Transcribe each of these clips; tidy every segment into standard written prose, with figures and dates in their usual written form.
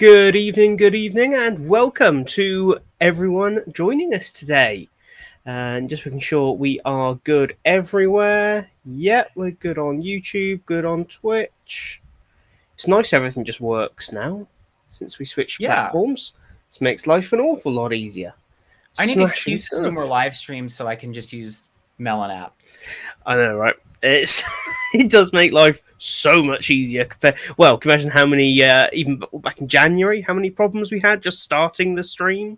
Good evening, and welcome to everyone joining us today. And just making sure we are good everywhere. Yep, we're good on YouTube, good on Twitch. It's nice everything just works now since we switched platforms. This makes life an awful lot easier. I need excuses to do more live streams so I can just use Melon app. I know, right? It does make life so much easier. Well, can you imagine how many, even back in January, how many problems we had just starting the stream?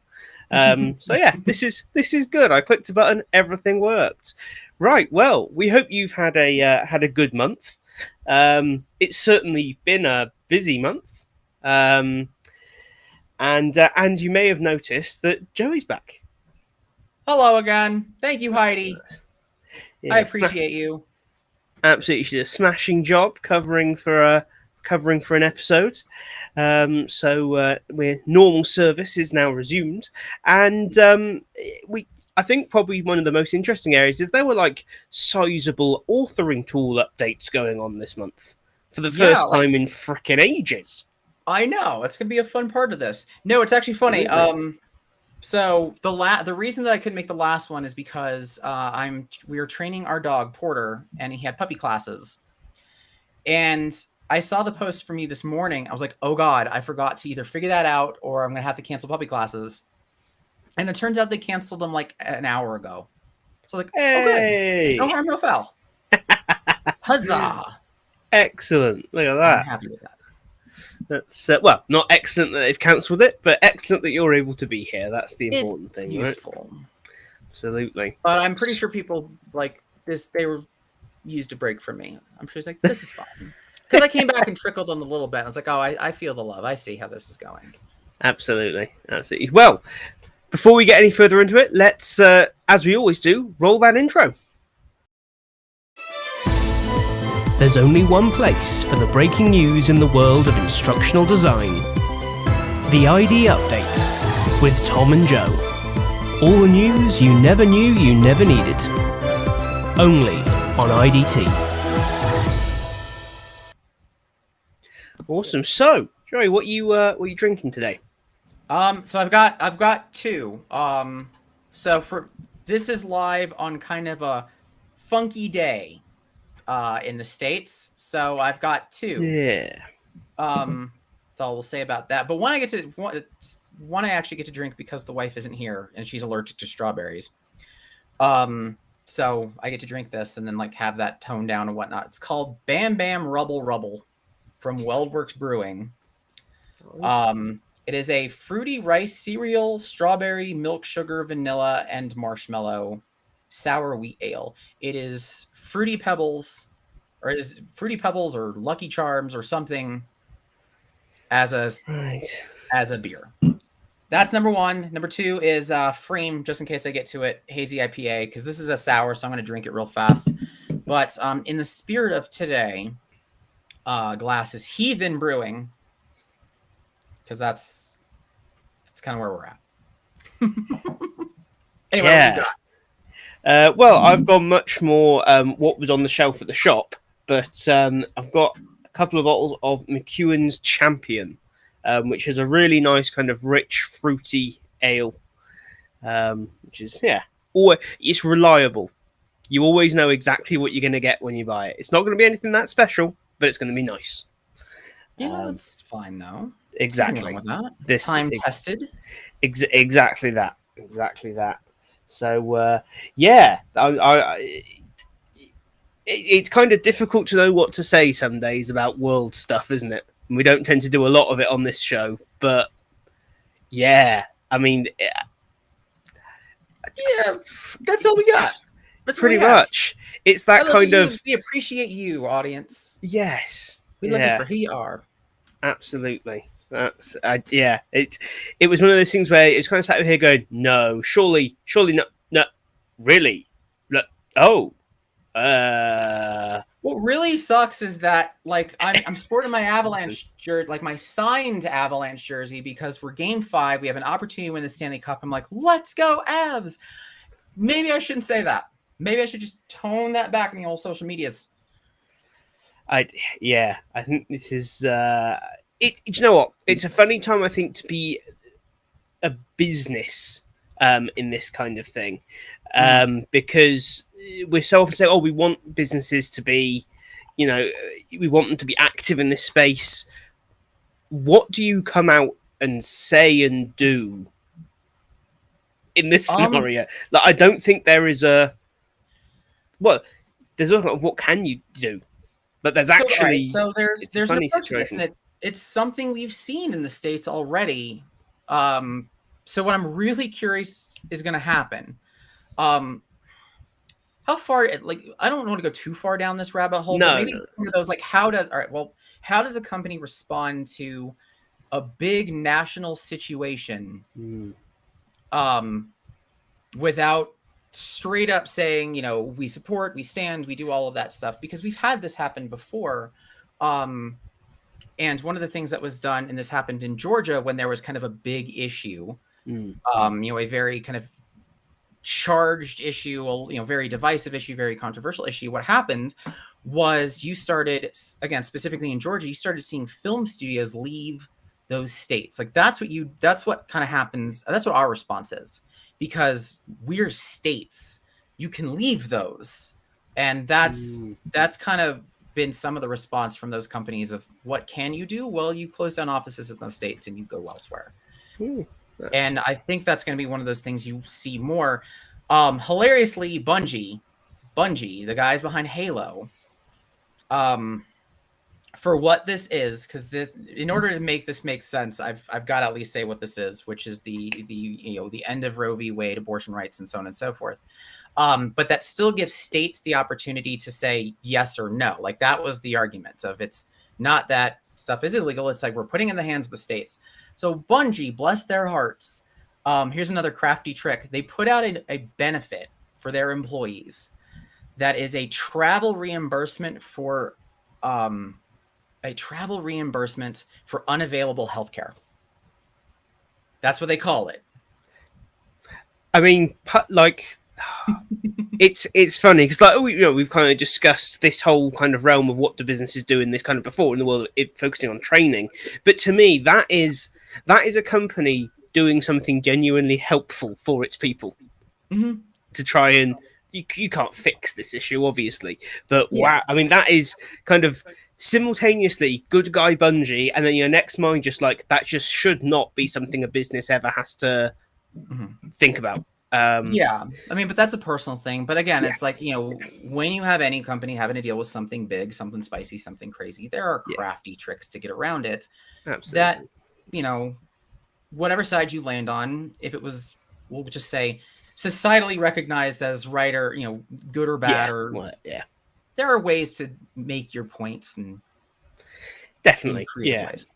So yeah, this is good. I clicked a button, everything worked. Right. Well, we hope you've had a good month. It's certainly been a busy month, and you may have noticed that Joey's back. Hello again. Thank you, Heidi. Yeah, I appreciate you. Absolutely, she did a smashing job covering for an episode. So we're normal service is now resumed, and I think probably one of the most interesting areas is there were like sizable authoring tool updates going on this month for the first time in frickin' ages. I know, it's gonna be a fun part of this. No, it's actually funny. So the reason that I couldn't make the last one is because we were training our dog Porter, and he had puppy classes, and I saw the post from you this morning. I was like, oh god, I forgot to either figure that out or I'm gonna have to cancel puppy classes. And it turns out they canceled them like an hour ago. So like, hey. Oh good, no harm, no foul. Huzzah! Excellent. Look at that. I'm happy with that. That's well, not excellent that they've cancelled it, but excellent that you're able to be here. That's the important thing. It's useful. Right? Absolutely. But I'm pretty sure people like this. They were used a break from me. I'm sure it's like, this is fine. Because I came back and trickled on a little bit. I was like, oh, I feel the love. I see how this is going. Absolutely. Well, before we get any further into it, let's, as we always do, roll that intro. There's only one place for the breaking news in the world of instructional design. The ID Update with Tom and Joe. All the news you never knew you never needed. Only on IDT. Awesome. So, Joey, what you drinking today? So I've got two. So this is live on kind of a funky day in the States. So I've got two. Yeah. That's all we'll say about that. But one I actually get to drink because the wife isn't here and she's allergic to strawberries. So I get to drink this and then like have that toned down and whatnot. It's called Bam Bam Rubble Rubble from Weldworks Brewing. It is a fruity rice cereal, strawberry, milk, sugar, vanilla, and marshmallow sour wheat ale. It is Fruity Pebbles or Lucky Charms or something as a beer. That's number one. Number two is Frame, just in case I get to it, hazy IPA, because this is a sour, so I'm going to drink it real fast. But in the spirit of today, glass is Heathen Brewing, because that's kind of where we're at. Anyway, yeah. What you got? Well, I've gone much more what was on the shelf at the shop, but I've got a couple of bottles of McEwen's Champion, which is a really nice kind of rich, fruity ale, which is, it's reliable. You always know exactly what you're going to get when you buy it. It's not going to be anything that special, but it's going to be nice. That's fine, though. Exactly. This time tested. Exactly that. So, it's kind of difficult to know what to say some days about world stuff, isn't it? We don't tend to do a lot of it on this show, but yeah, I mean, that's all we got. That's pretty much. It's that kind of. We appreciate you, audience. Yes, we love you for who you are. Absolutely. That's It was one of those things where it's kind of sat here going, no, surely no, really, oh. What really sucks is that like I'm sporting my Avalanche jersey, like my signed Avalanche jersey, because for Game 5 we have an opportunity to win the Stanley Cup. I'm like, let's go Avs. Maybe I shouldn't say that. Maybe I should just tone that back in the old social medias. I think this is you know what? It's a funny time, I think, to be a business in this kind of thing, because we're so often saying, "Oh, we want businesses to be, you know, we want them to be active in this space." What do you come out and say and do in this scenario? Like, I don't think there is a well. There's also what can you do, but there's So, all right, actually so it's a there's an funny approach to this, and situation. it's something we've seen in the States already. So what I'm really curious is going to happen. Um, how far? Like, I don't want to go too far down this rabbit hole, but No, maybe no. one of those, like, how does a company respond to a big national situation, Mm, um, without straight up saying, we support, we stand, we do all of that stuff, because we've had this happen before. Um, And one of the things that was done, and this happened in Georgia when there was kind of a big issue, mm, a very kind of charged issue, very divisive issue, very controversial issue. What happened was you started, again, specifically in Georgia, you started seeing film studios leave those states. Like that's what kind of happens. That's what our response is, because we're states. You can leave those. And that's mm, kind of been some of the response from those companies of what can you do? Well, you close down offices in those states and you go elsewhere. mm. That's And I think that's going to be one of those things you see more. Hilariously, Bungie, the guys behind Halo, um, for what this is, because this, in order to make this make sense, I've got to at least say what this is, which is the end of Roe v. Wade, abortion rights, and so on and so forth. But that still gives states the opportunity to say yes or no. Like that was the argument of, it's not that stuff is illegal. It's like we're putting in the hands of the states. So Bungie, bless their hearts. Here's another crafty trick. They put out a benefit for their employees that is a travel reimbursement for unavailable healthcare. That's what they call it. I mean, like, it's funny because like we've kind of discussed this whole kind of realm of what do businesses do in this kind of before in the world, focusing on training. But to me, that is a company doing something genuinely helpful for its people to try and you can't fix this issue, obviously, but Yeah. wow, I mean that is kind of simultaneously good guy Bungie, and then your next mind just like that just should not be something a business ever has to think about. Yeah, I mean, but that's a personal thing. But again, Yeah, it's like, when you have any company having to deal with something big, something spicy, something crazy, there are yeah, crafty tricks to get around it that, absolutely. Whatever side you land on, if it was, we'll just say, societally recognized as right or, good or bad, Yeah, or well, yeah, there are ways to make your points and in definitely. creative Yeah. ways.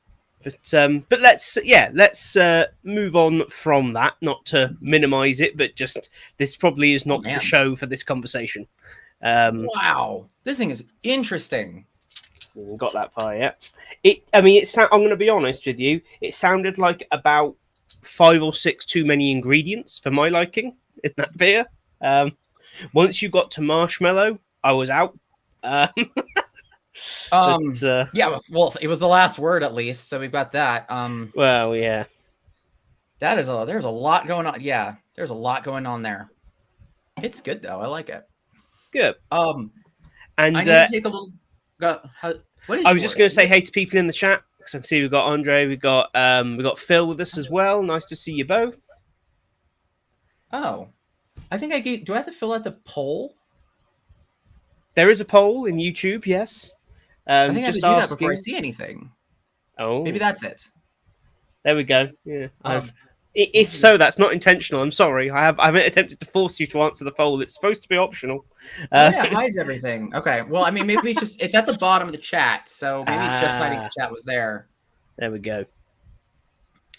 But let's move on from that. Not to minimise it, but just this probably is Oh not the man. show for this conversation. Wow. This thing is interesting. We haven't got that far yet. I mean, I'm going to be honest with you. It sounded like about 5 or 6 too many ingredients for my liking in that beer. Once you got to marshmallow, I was out. But Yeah, well, it was the last word at least, so we've got that. well, yeah, There's a lot going on. Yeah, there's a lot going on there. It's good though. I like it. good. I And need to take a little. What is I was just yours? going to say hey to people in the chat because I can see we've got Andre, we got Phil with us as well. Nice to see you both. Oh, I think I gave. Do I have to fill out the poll? There is a poll in YouTube, yes. I think I have to Just do that before I asking. see anything. Oh, Maybe that's it. there we go. Yeah, Um, If so, that's not intentional. I'm sorry. I haven't attempted to force you to answer the poll. It's supposed to be optional. oh yeah, it hides everything. Okay. Well, I mean, maybe it's at the bottom of the chat, so maybe it's just hiding the chat was there. There we go.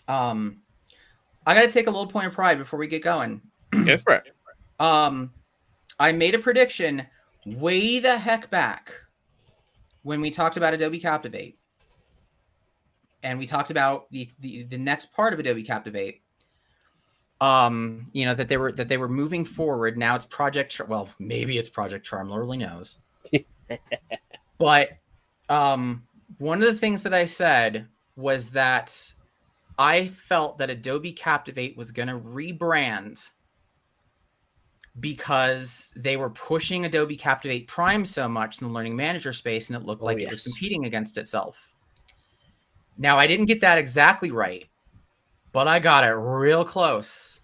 I got to take a little point of pride before we get going. Go for it. I made a prediction way the heck back when we talked about Adobe Captivate, and we talked about the next part of Adobe Captivate. That they were moving forward. Now it's well, maybe it's Project Charm, Lord only knows. But one of the things that I said was that I felt that Adobe Captivate was going to rebrand because they were pushing Adobe Captivate Prime so much in the Learning Manager space, and it looked like it was competing against itself. Now, I didn't get that exactly right, but I got it real close.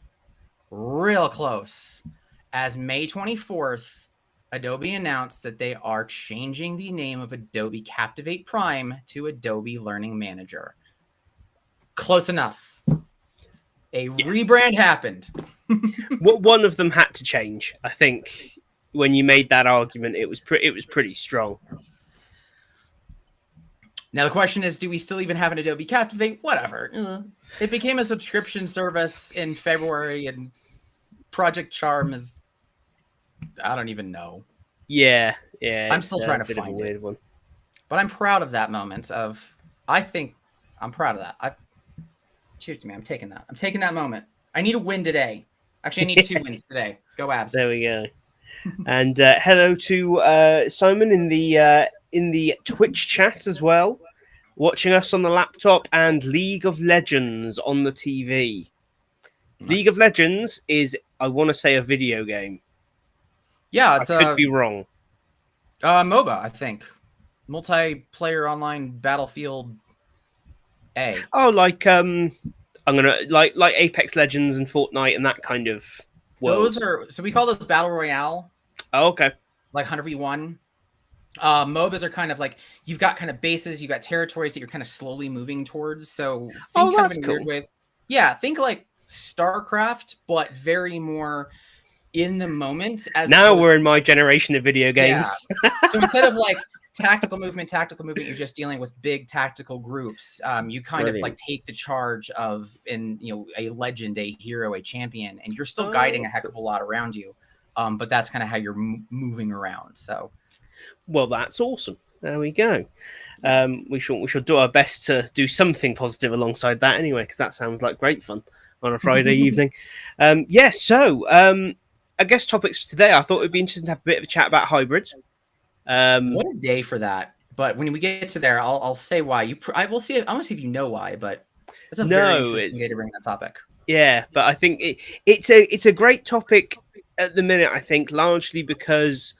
Real close. As May 24th, Adobe announced that they are changing the name of Adobe Captivate Prime to Adobe Learning Manager. Close enough. A rebrand happened. One of them had to change. I think when you made that argument, it was pretty strong. Now the question is, do we still even have an Adobe Captivate? Whatever. It became a subscription service in February, and Project Charm is, I don't even know. Yeah. I'm still trying to find it. One. But I'm proud of that moment I think I'm proud of that. Cheers to me. I'm taking that. I'm taking that moment. I need a win today. Actually, I need 2 wins today. Go Abs. There we go. And hello to Simon in the Twitch chat as well, watching us on the laptop, and League of Legends on the TV. Nice. League of Legends is, I want to say, a video game. Yeah, it's I could be wrong. MOBA, I think. Multiplayer online Battlefield A. Oh, like I'm gonna like Apex Legends and Fortnite and that kind of world. Those are, so we call those Battle Royale. Oh, okay. Like 100v1. MOBAs are kind of like, you've got kind of bases, you've got territories that you're kind of slowly moving towards. So think kind of in a weird way. Yeah, think like StarCraft, but very more in the moment. As now we're in my generation of video games. Yeah. So instead of like tactical movement, you're just dealing with big tactical groups. You kind of like take the charge of, a legend, a hero, a champion, and you're still guiding a heck of a lot around you. But that's kind of how you're moving around. So, well, that's awesome. There we go. We should do our best to do something positive alongside that anyway, because that sounds like great fun on a Friday evening. So I guess topics for today. I thought it'd be interesting to have a bit of a chat about hybrid. What a day for that! But when we get to there, I'll say why. I will see. I want to see if you know why, but it's a very interesting way to bring that topic. Yeah, but I think it's a great topic at the minute. I think largely because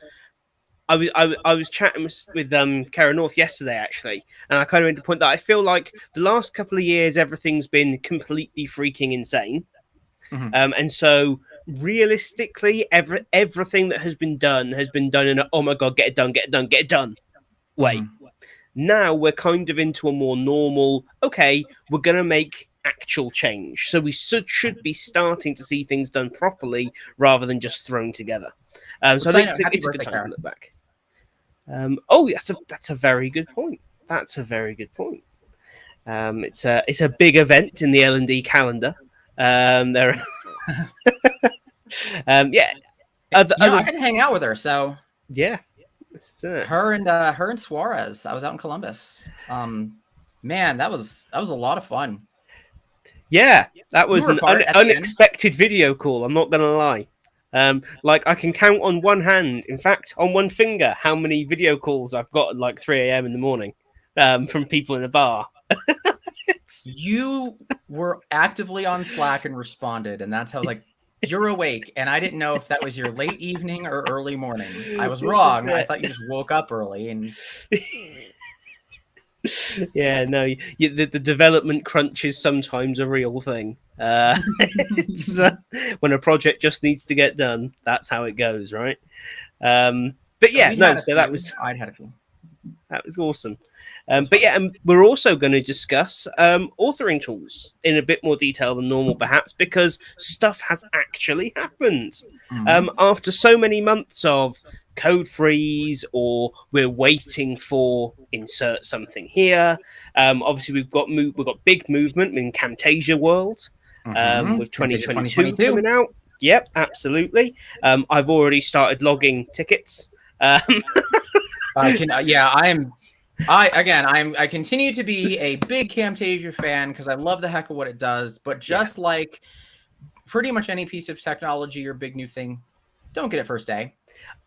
I was chatting with Kara North yesterday actually, and I kind of made the point that I feel like the last couple of years everything's been completely freaking insane, and so realistically, everything that has been done in a, oh my god, get it done way. Now we're kind of into a more normal, okay, we're going to make actual change. So we should be starting to see things done properly rather than just thrown together. So I think it's a good time to look back. That's a very good point. That's a very good point. It's a big event in the L&D calendar. There I got to hang out with her, so yeah, this is it. Her and Suarez. I was out in Columbus. Man, that was a lot of fun. Yeah, that was an unexpected video call. I'm not gonna lie. Like I can count on one hand, in fact, on one finger, how many video calls I've got at like 3 a.m. in the morning from people in a bar. You were actively on Slack and responded, and that's how like you're awake. And I didn't know if that was your late evening or early morning. I was wrong. I thought you just woke up early and. Yeah, no, the development crunch is sometimes a real thing. It's, when a project just needs to get done, that's how it goes, right? But yeah, no, so that was I'd had a few. That was awesome. But yeah, and we're also going to discuss authoring tools in a bit more detail than normal, perhaps, because stuff has actually happened. After so many months of code freeze, or we're waiting for insert something here. Obviously, we've got big movement in Camtasia world with 2022 coming out. Yep, absolutely. I've already started logging tickets. I continue to be a big Camtasia fan because I love the heck of what it does. But just like pretty much any piece of technology or big new thing, don't get it first day.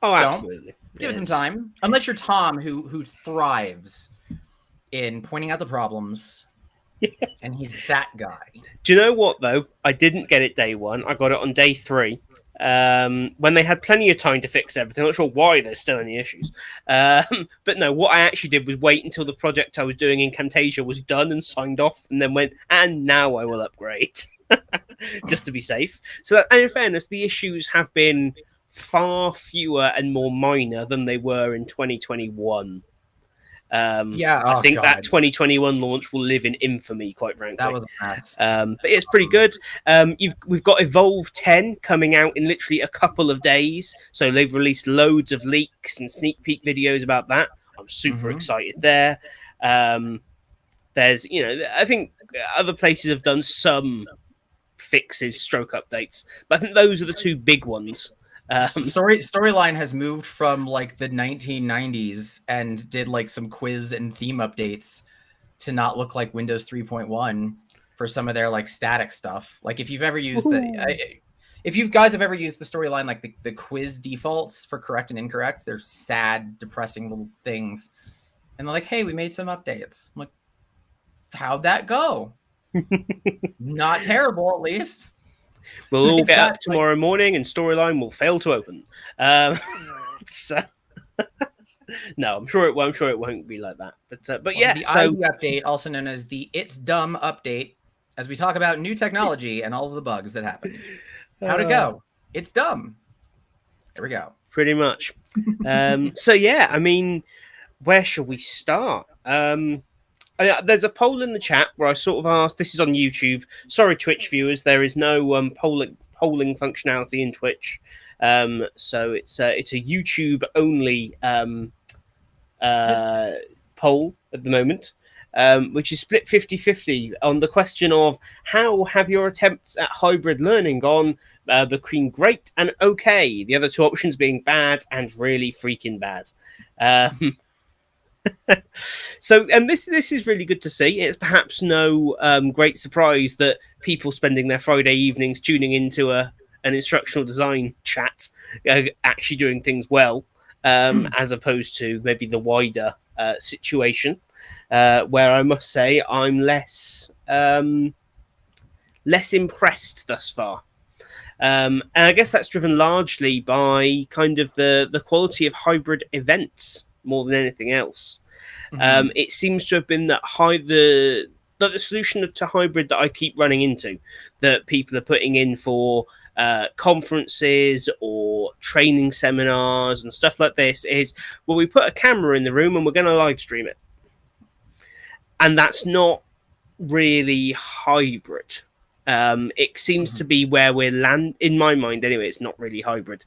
Oh, absolutely. Give it some time. Unless you're Tom, who thrives in pointing out the problems And he's that guy. Do you know what though? I didn't get it day one. I got it on day 3. When they had plenty of time to fix everything. I'm not sure why there's still any issues. But no, what I actually did was wait until the project I was doing in Camtasia was done and signed off, and then went, and now I will upgrade, just to be safe. So, and in fairness, the issues have been far fewer and more minor than they were in 2021. Yeah, I oh think that god, 2021 launch will live in infamy, quite frankly. that was a mess. But it's pretty good. We've got Evolve 10 coming out in literally a couple of days, so they've released loads of leaks and sneak peek videos about that. I'm super excited there. There's, I think other places have done some fixes, stroke updates, but I think those are the two big ones. Storyline has moved from like the 1990s and did like some quiz and theme updates to not look like Windows 3.1 for some of their like static stuff. Like if you've ever used if you guys have ever used the Storyline, like the quiz defaults for correct and incorrect, they're sad, depressing little things. And they're like, hey, we made some updates. I'm like, how'd that go? Not terrible, at least. We'll all get up tomorrow morning and Storyline will fail to open. So, no, I'm sure it won't. I'm sure it won't be like that. But yeah, the so ID update, also known as the It's Dumb update, as we talk about new technology and all of the bugs that happen. How'd it go? It's dumb. There we go. Pretty much. So yeah, I mean, where shall we start? There's a poll in the chat where I sort of asked. This is on YouTube. Sorry, Twitch viewers, there is no polling functionality in Twitch. So it's a YouTube only poll at the moment, which is split 50-50 on the question of how have your attempts at hybrid learning gone between great and okay. The other two options being bad and really freaking bad. So, and this is really good to see. It's perhaps no great surprise that people spending their Friday evenings tuning into an instructional design chat actually doing things well, as opposed to maybe the wider situation, where I must say I'm less impressed thus far. And I guess that's driven largely by kind of the quality of hybrid events more than anything else. It seems to have been that the solution to hybrid that I keep running into, that people are putting in for conferences or training seminars and stuff like this is, well, we put a camera in the room and we're going to live stream it. And that's not really hybrid. It seems to be where we're in my mind anyway. It's not really hybrid,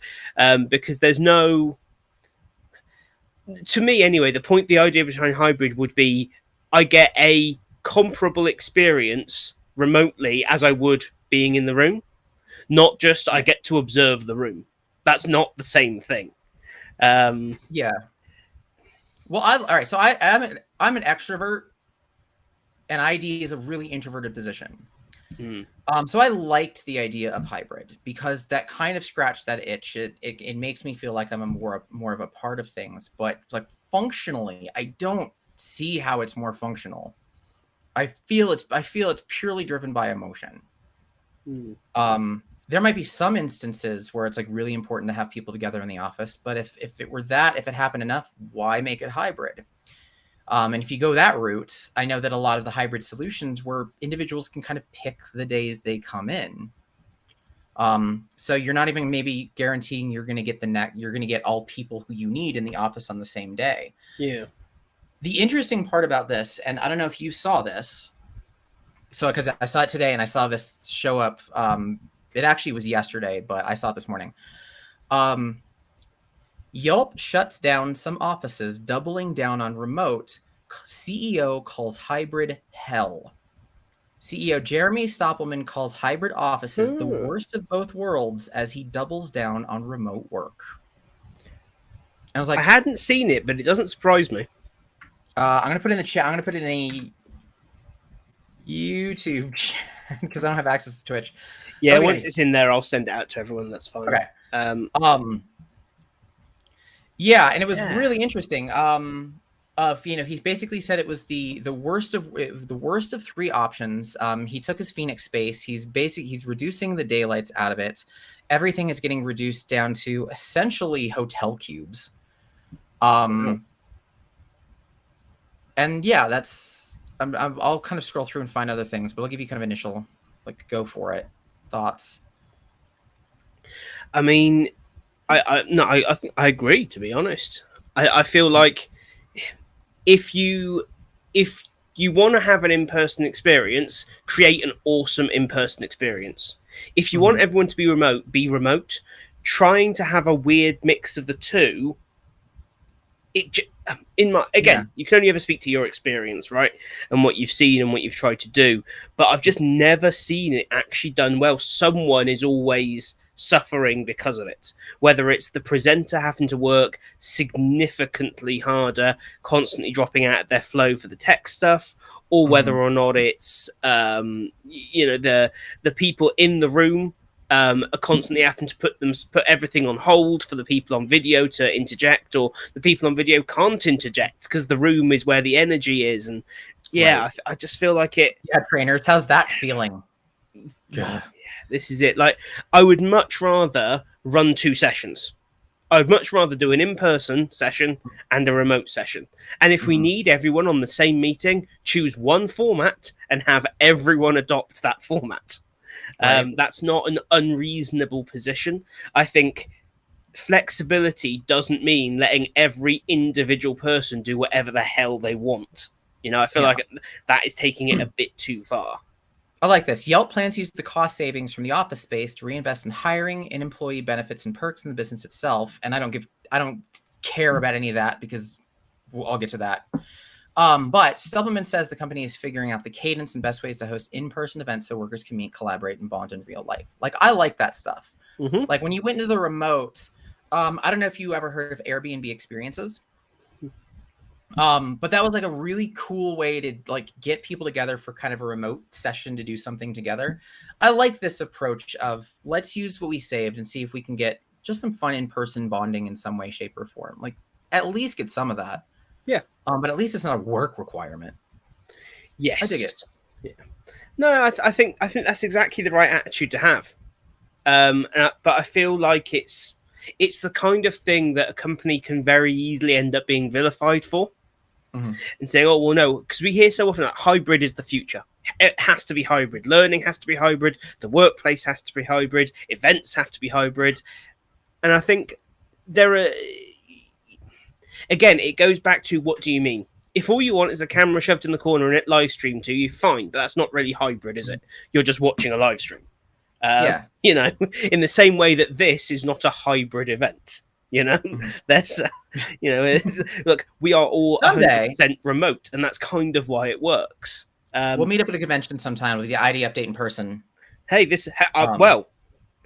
because there's no, to me anyway, the idea behind hybrid would be I get a comparable experience remotely as I would being in the room, not just I get to observe the room. That's not the same thing. Yeah. Well, all right. So I'm an extrovert, and ID is a really introverted position. So I liked the idea of hybrid because that kind of scratched that itch. It makes me feel like I'm more of a part of things, but like functionally, I don't see how it's more functional. I feel it's purely driven by emotion. There might be some instances where it's like really important to have people together in the office, but if it happened enough, why make it hybrid? And if you go that route, I know that a lot of the hybrid solutions where individuals can kind of pick the days they come in. So you're not even maybe guaranteeing you're going to get all people who you need in the office on the same day. Yeah. The interesting part about this, and I don't know if you saw this, so because I saw it today and I saw this show up. It actually was yesterday, but I saw it this morning. Yelp shuts down some offices, doubling down on remote. CEO calls hybrid hell. CEO Jeremy Stoppelman calls hybrid offices the worst of both worlds as he doubles down on remote work. I was like, I hadn't seen it, but it doesn't surprise me. I'm going to put it in the chat. I'm going to put it in a YouTube chat because I don't have access to Twitch. Yeah, once it's in there, I'll send it out to everyone. That's fine. Okay. Yeah, and it was really interesting. He basically said it was the worst of three options. He took his Phoenix space. He's reducing the daylights out of it. Everything is getting reduced down to essentially hotel cubes. And yeah, I'll kind of scroll through and find other things, but I'll give you kind of initial, like, go for it thoughts. I mean, I think I agree. To be honest, I feel like if you want to have an in-person experience, create an awesome in-person experience. If you want everyone to be remote, be remote. Trying to have a weird mix of the two, you can only ever speak to your experience, right, and what you've seen and what you've tried to do, but I've just never seen it actually done well. Someone is always suffering because of it, whether it's the presenter having to work significantly harder, constantly dropping out of their flow for the tech stuff, or whether or not it's the people in the room are constantly having to put everything on hold for the people on video to interject, or the people on video can't interject because the room is where the energy is. And I just feel like it. Yeah, trainers, how's that feeling? Yeah, this is it. Like, I would much rather run 2 sessions. I would much rather do an in-person session and a remote session. And if we need everyone on the same meeting, choose one format and have everyone adopt that format. Right. That's not an unreasonable position. I think flexibility doesn't mean letting every individual person do whatever the hell they want. I feel like that is taking it a bit too far. I like this. Yelp plans to use the cost savings from the office space to reinvest in hiring and employee benefits and perks in the business itself. And I don't care about any of that because I'll get to that. But Supplement says the company is figuring out the cadence and best ways to host in-person events so workers can meet, collaborate, and bond in real life. Like, I like that stuff. Like, when you went into the remote, I don't know if you ever heard of Airbnb experiences. But that was like a really cool way to, like, get people together for kind of a remote session to do something together. I like this approach of let's use what we saved and see if we can get just some fun in-person bonding in some way, shape, or form. Like, at least get some of that. Yeah. But at least it's not a work requirement. Yes. I dig it. Yeah. No, I think that's exactly the right attitude to have. But I feel like it's the kind of thing that a company can very easily end up being vilified for. And saying, oh, well, no, because we hear so often that hybrid is the future. It has to be hybrid. Learning has to be hybrid. The workplace has to be hybrid. Events have to be hybrid. And I think there are... Again, it goes back to, what do you mean? If all you want is a camera shoved in the corner and it live streamed to you, fine. But that's not really hybrid, is it? You're just watching a live stream. In the same way that this is not a hybrid event. There's, look, we are all 100% remote, and that's kind of why it works. We'll meet up at a convention sometime with the ID update in person. Hey, well,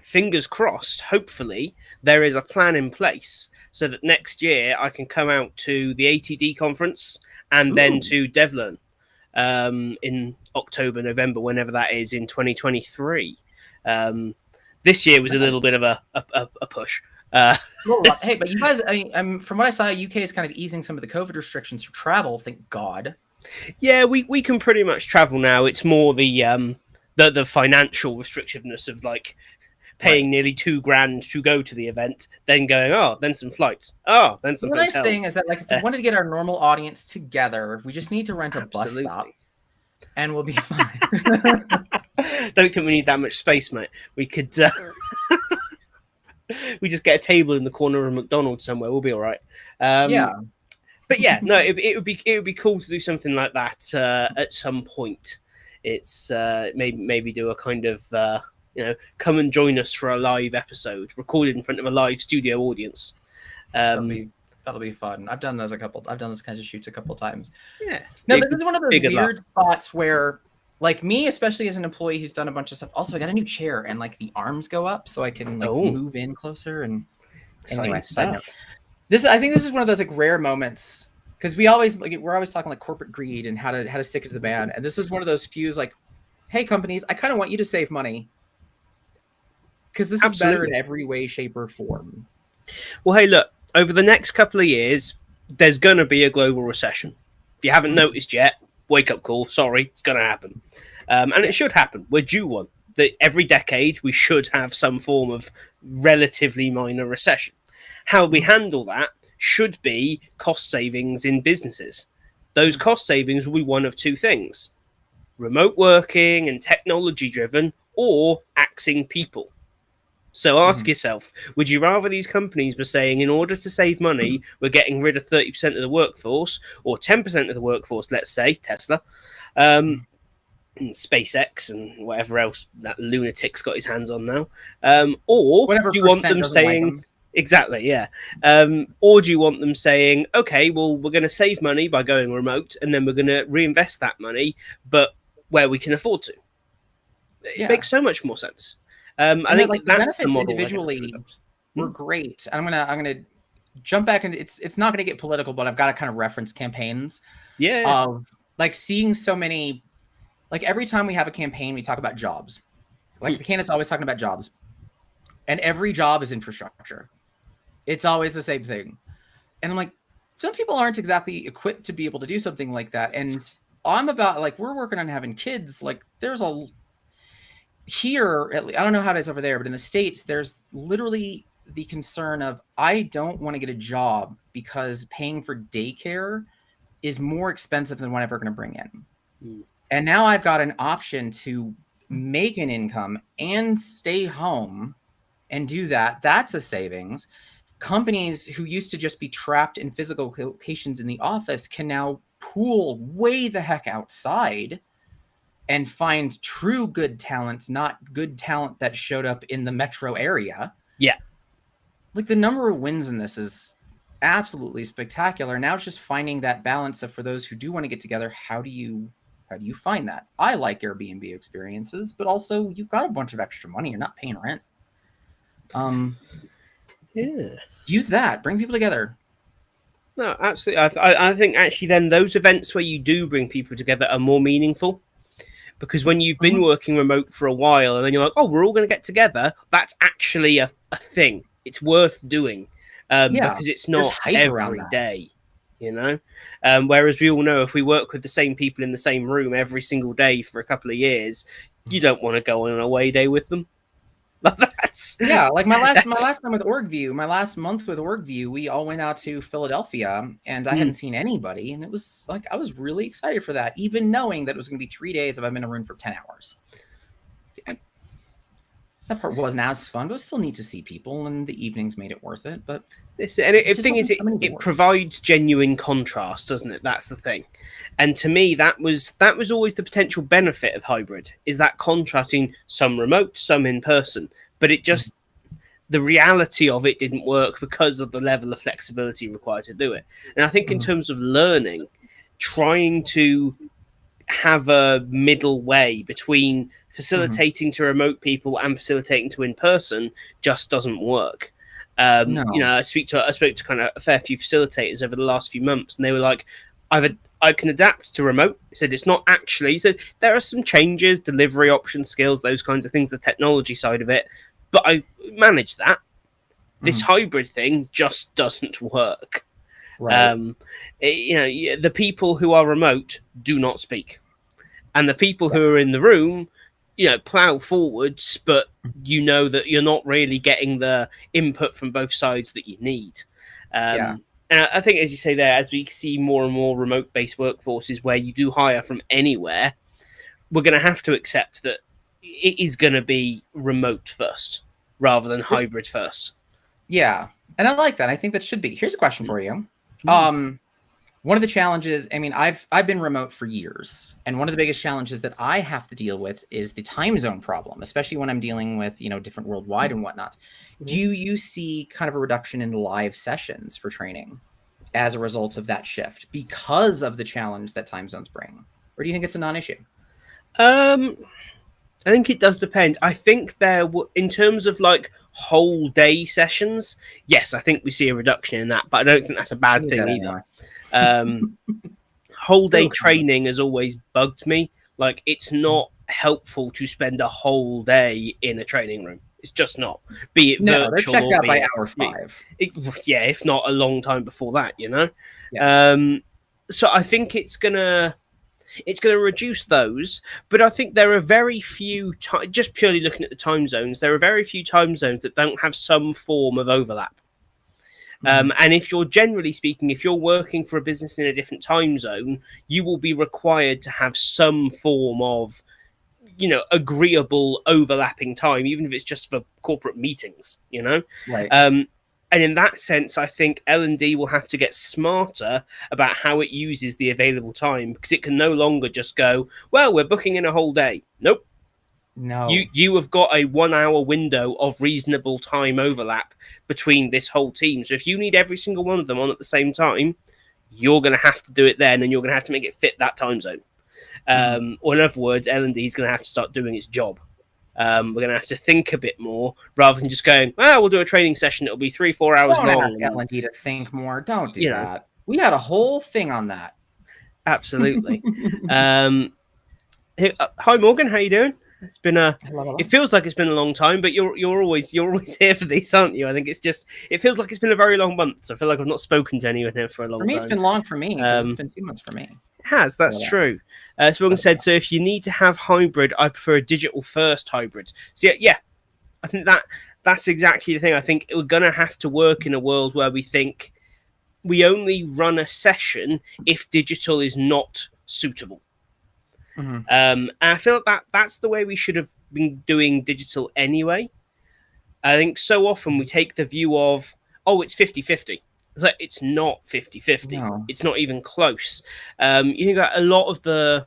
fingers crossed. Hopefully, there is a plan in place so that next year I can come out to the ATD conference and then to DevLearn in October, November, whenever that is in 2023. This year was a little bit of a push. Hey, but you guys, from what I saw, UK is kind of easing some of the COVID restrictions for travel. Thank God. Yeah, we can pretty much travel now. It's more the financial restrictiveness of, like, paying nearly $2,000 to go to the event, then going, then some flights, then some hotels. What I'm saying is that, like, if we wanted to get our normal audience together, we just need to rent a bus stop, and we'll be fine. Don't think we need that much space, mate. We could. We just get a table in the corner of a McDonald's somewhere. We'll be all right. But yeah, no, it would be cool to do something like that at some point. It's maybe do a kind of come and join us for a live episode recorded in front of a live studio audience. That'll be fun. I've done those kinds of shoots a couple of times. Yeah. No, this is one of those weird spots where, like, me, especially as an employee who's done a bunch of stuff. Also, I got a new chair, and, like, the arms go up so I can, like, move in closer. And anyway, stuff. I think this is one of those, like, rare moments, because we're always talking, like, corporate greed and how to stick it to the man. And this is one of those few, like, hey, companies, I kind of want you to save money because this is better in every way, shape, or form. Well, hey, look, over the next couple of years, there's going to be a global recession. If you haven't noticed yet, wake up call. Sorry, it's going to happen. And it should happen. We're due one. That every decade we should have some form of relatively minor recession. How we handle that should be cost savings in businesses. Those cost savings will be one of two things: remote working and technology driven, or axing people. So ask yourself, would you rather these companies were saying, in order to save money, we're getting rid of 30% of the workforce, or 10% of the workforce, let's say, Tesla, SpaceX, and whatever else that lunatic's got his hands on now? Or Whatever do you want percent them doesn't like saying, them. exactly, yeah. Or do you want them saying, okay, well, we're going to save money by going remote, and then we're going to reinvest that money, but where we can afford to? It makes so much more sense. I think like the that's the benefits model they're gonna individually adopt. were great. I'm gonna jump back into it's not gonna get political, but I've got to kind of reference campaigns Yeah. of like seeing so many, like every time we have a campaign, we talk about jobs. Like the candidate's always talking about jobs. And every job is infrastructure. It's always the same thing. And I'm like, some people aren't exactly equipped to be able to do something like that. And I'm about like, we're working on having kids. Like there's a here, I don't know how it is over there, but in the States, there's literally the concern of I don't want to get a job because paying for daycare is more expensive than what I'm ever going to bring in. And now I've got an option to make an income and stay home and do that. That's a savings. Companies who used to just be trapped in physical locations in the office can now pool way the heck outside and find true good talent, not good talent that showed up in the metro area. Yeah. Like the number of wins in this is absolutely spectacular. Now it's just finding that balance of, for those who do want to get together, how do you find that? I like Airbnb experiences, but also you've got a bunch of extra money. You're not paying rent. Yeah. Use that. Bring people together. No, absolutely. I think actually then those events where you do bring people together are more meaningful, because when you've been working remote for a while and then you're like, oh, we're all going to get together, that's actually a thing. It's worth doing because it's there's not hype around every that. day, you know? Whereas we all know if we work with the same people in the same room every single day for a couple of years, you don't want to go on an away day with them. Like my last time with OrgView, my last month with OrgView, we all went out to Philadelphia, and I hadn't seen anybody, and it was like I was really excited for that, even knowing that it was going to be 3 days if I'm in a room for 10 hours. That part wasn't as fun, but still need to see people, and the evenings made it worth it. But the thing is, it provides genuine contrast, doesn't it? That's the thing. And to me, that was always the potential benefit of hybrid, is that contrasting, some remote, some in person. But it just, the reality of it didn't work because of the level of flexibility required to do it. And I think in terms of learning, trying to have a middle way between facilitating to remote people and facilitating to in person just doesn't work. No. You know, I spoke to kind of a fair few facilitators over the last few months, and they were like, I can adapt to remote. He said it's not actually. So there are some changes, delivery options, skills, those kinds of things, the technology side of it, but I manage that. This hybrid thing just doesn't work. Right. You know, the people who are remote do not speak, and the people who are in the room, you know, plow forwards, but you know that you're not really getting the input from both sides that you need. And I think, as you say there, as we see more and more remote-based workforces where you do hire from anywhere, we're going to have to accept that it is going to be remote first rather than hybrid first. Yeah, and I like that. I think that should be. Here's a question for you. One of the challenges, I mean, I've been remote for years, and one of the biggest challenges that I have to deal with is the time zone problem, especially when I'm dealing with, you know, different worldwide and whatnot. Do you see kind of a reduction in live sessions for training as a result of that shift because of the challenge that time zones bring? Or do you think it's a non-issue? I think it does depend. I think in terms of like whole day sessions, yes, I think we see a reduction in that, but I don't think that's a bad thing either. Whole day training has always bugged me. Like, it's not helpful to spend a whole day in a training room. It's just not. Be it No, they're virtual checked or out be by it, hour 5. yeah, if not a long time before that, you know. Yeah. So I think it's gonna reduce those, but I think there are very few just purely looking at the time zones, there are very few time zones that don't have some form of overlap. And if you're generally speaking, if you're working for a business in a different time zone, you will be required to have some form of, agreeable overlapping time, even if it's just for corporate meetings, Right. and in that sense, I think L&D will have to get smarter about how it uses the available time, because it can no longer just go, well, we're booking in a whole day. Nope. No. You have got a 1 hour window of reasonable time overlap between this whole team. So if you need every single one of them on at the same time, you're going to have to do it then, and you're going to have to make it fit that time zone. Or in other words, L&D is going to have to start doing its job. We're going to have to think a bit more rather than just going, well, we'll do a training session. It'll be 3-4 hours Don't long. ask L&D to think more. Don't do You know. that. We had a whole thing on that. Absolutely. Hi, Morgan. How you doing? It's been Hello. It feels like it's been a long time, but you're always here for these, aren't you? I think it feels like it's been a very long month. I feel like I've not spoken to anyone here for a long time. For me, it's been long for me because it's been 2 months for me. It has. That's true. So Morgan said, so if you need to have hybrid, I prefer a digital first hybrid. So yeah, I think that's exactly the thing. I think we're gonna have to work in a world where we think we only run a session if digital is not suitable. And I feel like that's the way we should have been doing digital anyway. I think so often we take the view of, oh, it's 50-50. It's like, it's not 50-50. No. It's not even close. You got a lot of the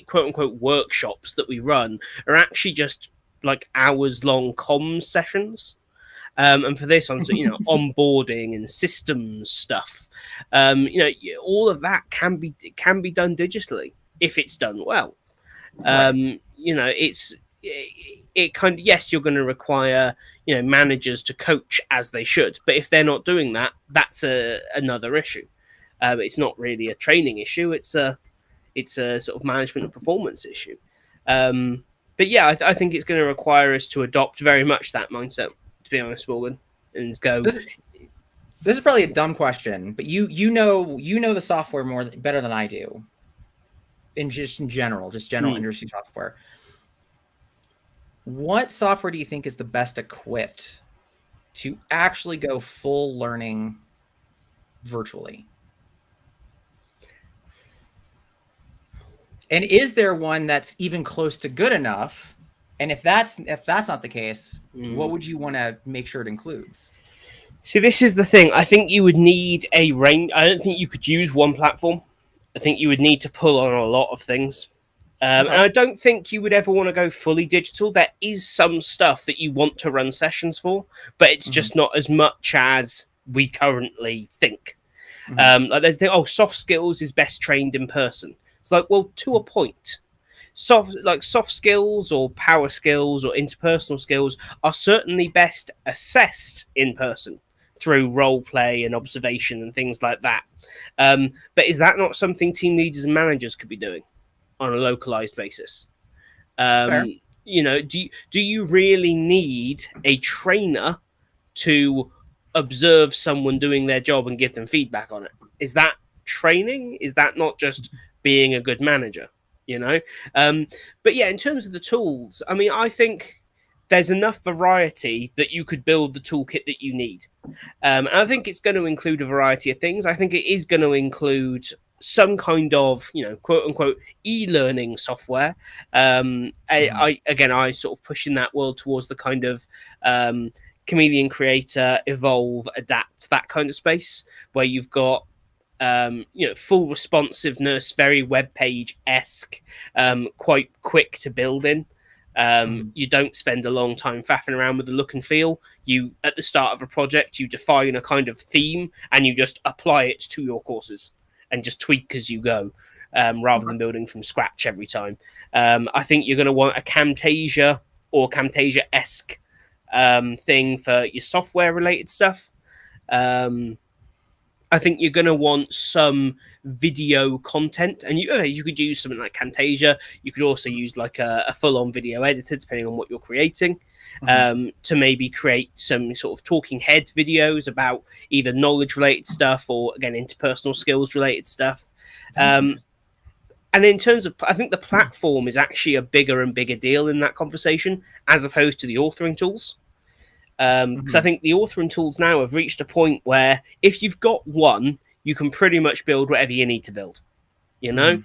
quote unquote workshops that we run are actually just like hours long comms sessions. And for this, on onboarding and systems stuff, all of that can be done digitally if it's done well. Right. It kind of, yes, you're going to require managers to coach as they should, but if they're not doing that, that's another issue. It's not really a training issue. It's a sort of management and performance issue. But yeah, I think it's going to require us to adopt very much that mindset, to be honest, Morgan, and go. This is probably a dumb question, but you know the software better than I do. In general industry software. What software do you think is the best equipped to actually go full learning virtually? And is there one that's even close to good enough? And if that's not the case, what would you want to make sure it includes? See, this is the thing. I think you would need a range. I don't think you could use one platform. I think you would need to pull on a lot of things. And I don't think you would ever want to go fully digital. There is some stuff that you want to run sessions for, but it's just not as much as we currently think. Like there's soft skills is best trained in person. It's like, well, to a point. Soft skills or power skills or interpersonal skills are certainly best assessed in person through role play and observation and things like that. But is that not something team leaders and managers could be doing on a localized basis? Fair. Do you really need a trainer to observe someone doing their job and give them feedback on it? Is that training? Is that not just being a good manager? But yeah, in terms of the tools, I mean, I think there's enough variety that you could build the toolkit that you need. And I think it's going to include a variety of things. I think it is going to include some kind of, quote unquote, e-learning software. I sort of push in that world towards the kind of Chameleon Creator, Evolve, Adapt, that kind of space where you've got full responsiveness, very web page-esque, quite quick to build in. You don't spend a long time faffing around with the look and feel. You, at the start of a project, you define a kind of theme and you just apply it to your courses and just tweak as you go, rather than building from scratch every time. I think you're going to want a Camtasia or Camtasia-esque thing for your software-related stuff. I think you're going to want some video content, and you could use something like Camtasia. You could also use like a full-on video editor, depending on what you're creating, to maybe create some sort of talking head videos about either knowledge-related stuff or, again, interpersonal skills-related stuff. And in terms of, I think the platform is actually a bigger and bigger deal in that conversation, as opposed to the authoring tools. Because I think the authoring tools now have reached a point where if you've got one, you can pretty much build whatever you need to build. You know,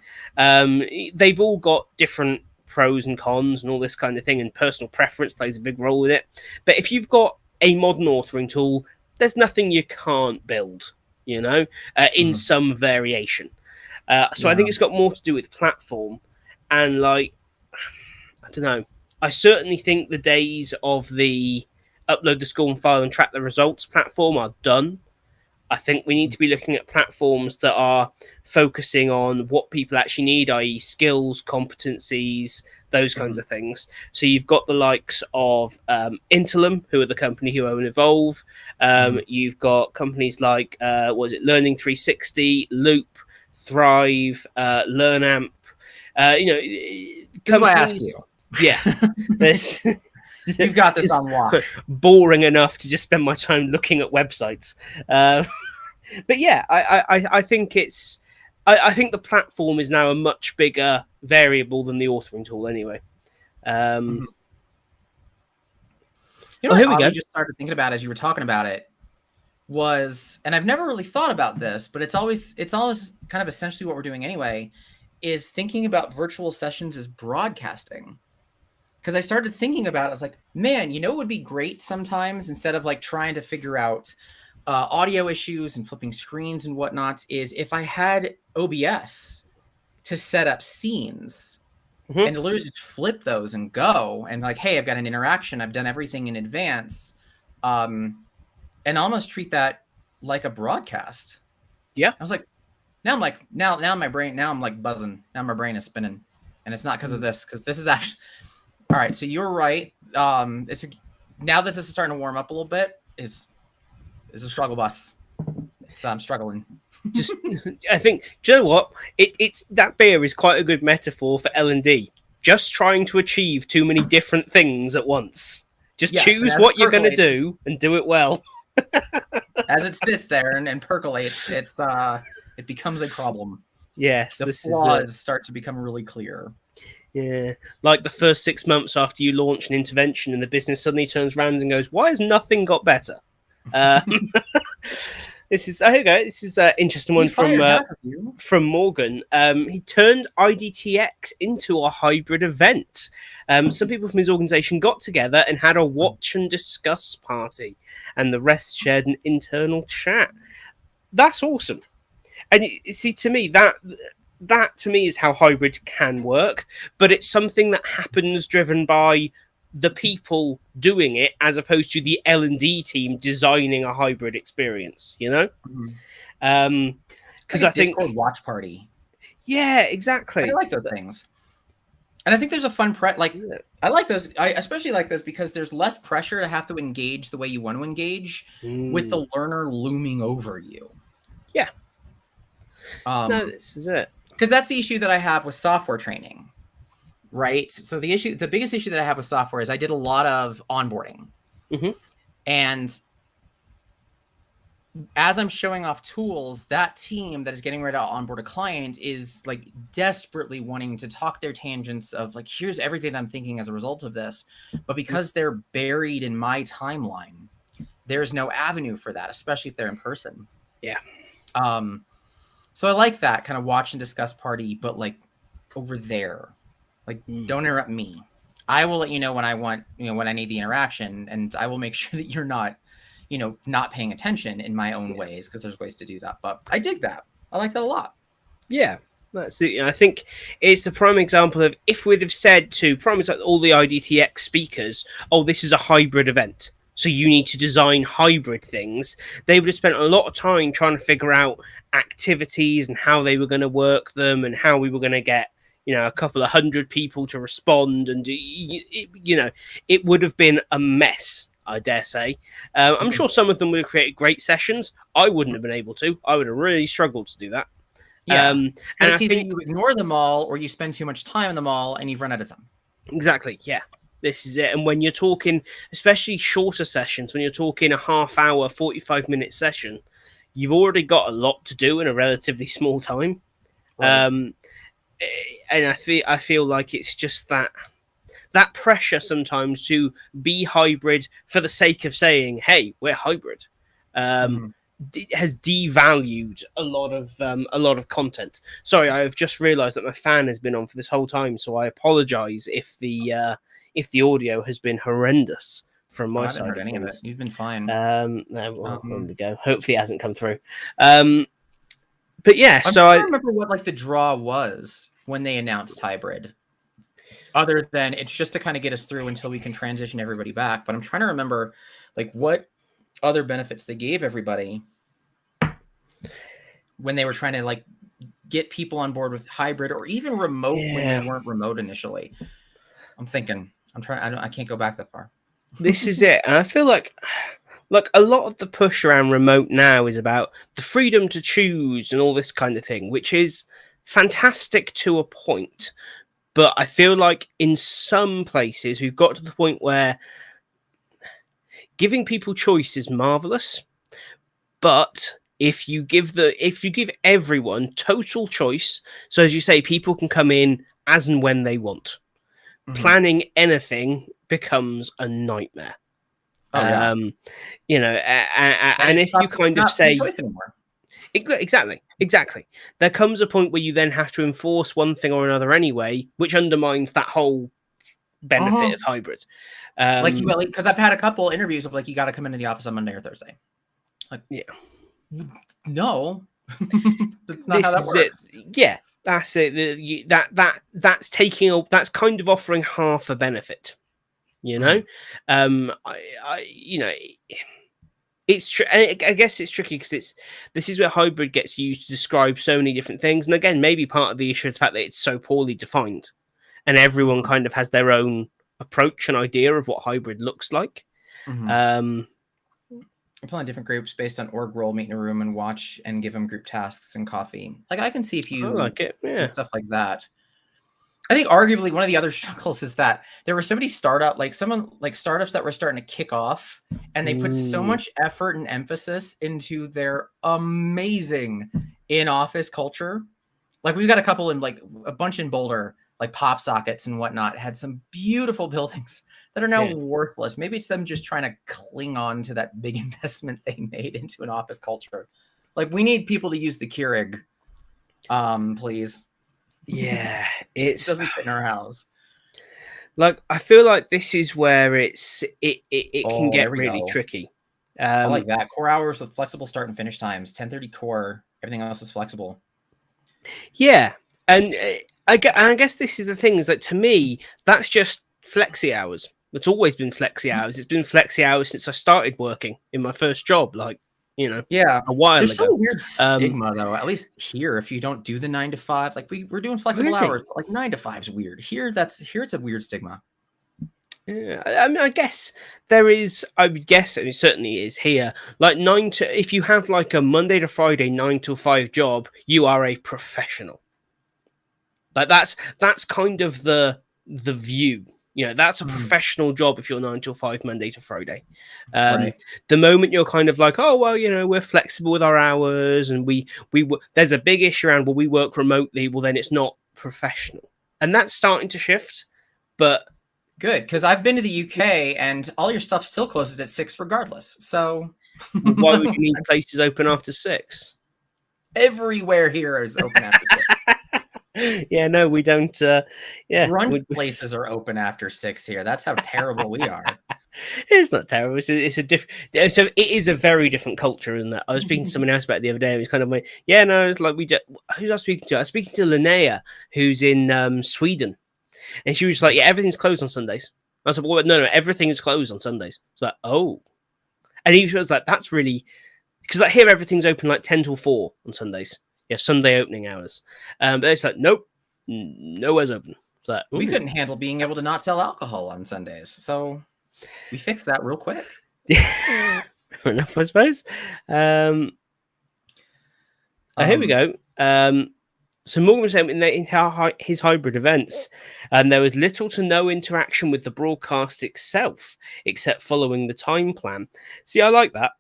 they've all got different pros and cons and all this kind of thing, and personal preference plays a big role in it. But if you've got a modern authoring tool, there's nothing you can't build, you know, in some variation. So I think it's got more to do with platform, and like, I don't know. I certainly think the days of the upload the score and file and track the results platform are done. I think we need to be looking at platforms that are focusing on what people actually need, i.e. skills, competencies, those kinds of things. So you've got the likes of Intelum, who are the company who own Evolve. You've got companies like, Learning 360, Loop, Thrive, LearnAmp. Companies... Yeah. You've got this on lock. Boring enough to just spend my time looking at websites. But yeah, I think it's... I think the platform is now a much bigger variable than the authoring tool anyway. You know what I just started thinking about as you were talking about it was, and I've never really thought about this, but it's always kind of essentially what we're doing anyway, is thinking about virtual sessions as broadcasting. Because I started thinking about it, I was like, man, you know what would be great sometimes, instead of like trying to figure out audio issues and flipping screens and whatnot, is if I had OBS to set up scenes and to literally just flip those and go, and like, hey, I've got an interaction, I've done everything in advance, and almost treat that like a broadcast. Yeah. I was like, now I'm like, now my brain, now I'm like buzzing. Now my brain is spinning. And it's not because of this, because this is actually... All right, so you're right. Now that this is starting to warm up a little bit, is a struggle bus. So I'm struggling. I think, do you know what? It's that beer is quite a good metaphor for L&D. Just trying to achieve too many different things at once. Just choose what you're going to do and do it well. As it sits there and percolates, it becomes a problem. Yes, the flaws start to become really clear. Yeah, like the first 6 months after you launch an intervention and the business suddenly turns around and goes, why has nothing got better? This is an interesting one from Morgan. He turned IDTX into a hybrid event. Some people from his organization got together and had a watch and discuss party, and the rest shared an internal chat. That's awesome. And you see, to me, that to me is how hybrid can work, but it's something that happens driven by the people doing it, as opposed to the L&D team designing a hybrid experience, you know? Because I think Discord watch party. Yeah, exactly. I like those things. And I think there's a fun I like those. I especially like those because there's less pressure to have to engage the way you want to engage with the learner looming over you. Yeah. No, this is it. Because that's the issue that I have with software training, right? So the biggest issue that I have with software is I did a lot of onboarding. And as I'm showing off tools, that team that is getting ready to onboard a client is like desperately wanting to talk their tangents of like, here's everything I'm thinking as a result of this. But because they're buried in my timeline, there's no avenue for that, especially if they're in person. Yeah. So I like that kind of watch and discuss party, but like over there, like don't interrupt me. I will let you know when I want, when I need the interaction, and I will make sure that you're not, not paying attention in my own ways, because there's ways to do that. But I dig that. I like that a lot. Yeah, that's it. I think it's a prime example of if we'd have said to all the IDTX speakers, oh, this is a hybrid event, so you need to design hybrid things, they would have spent a lot of time trying to figure out activities and how they were going to work them and how we were going to get, a couple of hundred people to respond. And, it would have been a mess. I dare say. I'm Mhm. sure some of them would have created great sessions. I wouldn't have been able to. I would have really struggled to do that. Yeah, because And I it's either think you ignore them all or you spend too much time in them all and you've run out of time. exactly, yeah, this is it. And when you're talking, especially shorter sessions, when you're talking a half hour, 45-minute session, you've already got a lot to do in a relatively small time. Right. Um, and I feel like it's just that pressure sometimes to be hybrid for the sake of saying, "Hey, we're hybrid," um, Mhm. has devalued a lot of content. Sorry, I have just realised that my fan has been on for this whole time, so I apologise if the audio has been horrendous from Oh, my I haven't side heard of any of it. things. You've been fine. Well, there Um, we go. Hopefully, it hasn't come through. But yeah, I'm so trying to I remember what like the draw was when they announced hybrid. Other than it's just to kind of get us through until we can transition everybody back. But I'm trying to remember like what other benefits they gave everybody when they were trying to like get people on board with hybrid or even remote when they yeah. weren't remote initially. I'm thinking. I'm trying. I can't go back that far. This is it, and I feel like a lot of the push around remote now is about the freedom to choose and all this kind of thing, which is fantastic to a point. But I feel like in some places we've got to the point where giving people choice is marvelous, but if you give everyone total choice, so as you say, people can come in as and when they want. Mhm. Planning anything becomes a nightmare. Oh yeah, Um, and and if you it's kind of not free say choice anymore. exactly, there comes a point where you then have to enforce one thing or another anyway, which undermines that whole benefit Uh-huh. of hybrid. Like you Um, because I've had a couple interviews of like you got to come into the office on Monday or Thursday. Like yeah, no, that's not how this that is it. works. Yeah, that's it. That's taking that's kind of offering half a benefit. You know, Mhm. you know, I guess it's tricky because this is where hybrid gets used to describe so many different things, and again, maybe part of the issue is the fact that it's so poorly defined, and everyone Mhm. kind of has their own approach and idea of what hybrid looks like. Mhm. Um, We're playing different groups based on org role, meet in a room and watch and give them group tasks and coffee. Like I can see if I you like it. do Yeah. stuff like that. I think arguably one of the other struggles is that there were so many startups that were starting to kick off and they put so Ooh. much effort and emphasis into their amazing in-office culture. Like we've got a couple in like a bunch in Boulder, like pop sockets and whatnot, had some beautiful buildings that are now Yeah. worthless. Maybe it's them just trying to cling on to that big investment they made into an office culture. Like we need people to use the Keurig, please. Yeah. It It's doesn't fit in our house. like I feel like this is where it can Oh, get there we really go. tricky. I Um, like that. Core hours with flexible start and finish times. 10:30 core. Everything else is flexible. yeah, and I guess this is the thing is that to me that's just flexi hours. It's always been flexi hours. It's been flexi hours since I started working in my first job, like Yeah. a while There's ago. still a weird Um, stigma though, at least here, if you don't do the 9 to 5. Like we're doing flexible hours, really? but like 9 to 5 is weird. Here it's a weird stigma. Yeah, I mean, I guess there is. I would guess it certainly is here. Like nine to, if you have like a Monday to Friday 9 to 5 job, you are a professional. Like that's kind of the view. That's a Mhm. professional job if you're 9 to 5 Monday to Friday. Um, Right. the moment you're kind of like, oh well, we're flexible with our hours, and there's a big issue around well we work remotely. Well, then it's not professional, and that's starting to shift. But Good, because I've been to the UK and all your stuff still closes at 6 regardless. So why would you need places open after 6? everywhere here is open after 6. Yeah, no, we don't. Yeah, Brunch places are open after 6 here. That's how terrible we are. it's not terrible. So it is a very different culture, isn't it? I was speaking to someone else about it the other day. And it was kind of like, yeah, no, it's like we just. Who's I was speaking to? I was speaking to Linnea, who's in Sweden, and she was like, yeah, everything's closed on Sundays. I was like, well, no, everything is closed on Sundays. It's like, oh, and he was like, that's really because like here everything's open like 10 till 4 on Sundays. Yeah, Sunday opening hours. But it's like, nope, nowhere's open. It's like, We ooh, couldn't handle being able to not sell alcohol on Sundays. So We fixed that real quick. Fair enough, I suppose. Here we go. So Morgan was saying in his hybrid events, there was little to no interaction with the broadcast itself, except following the time plan. See, I like that.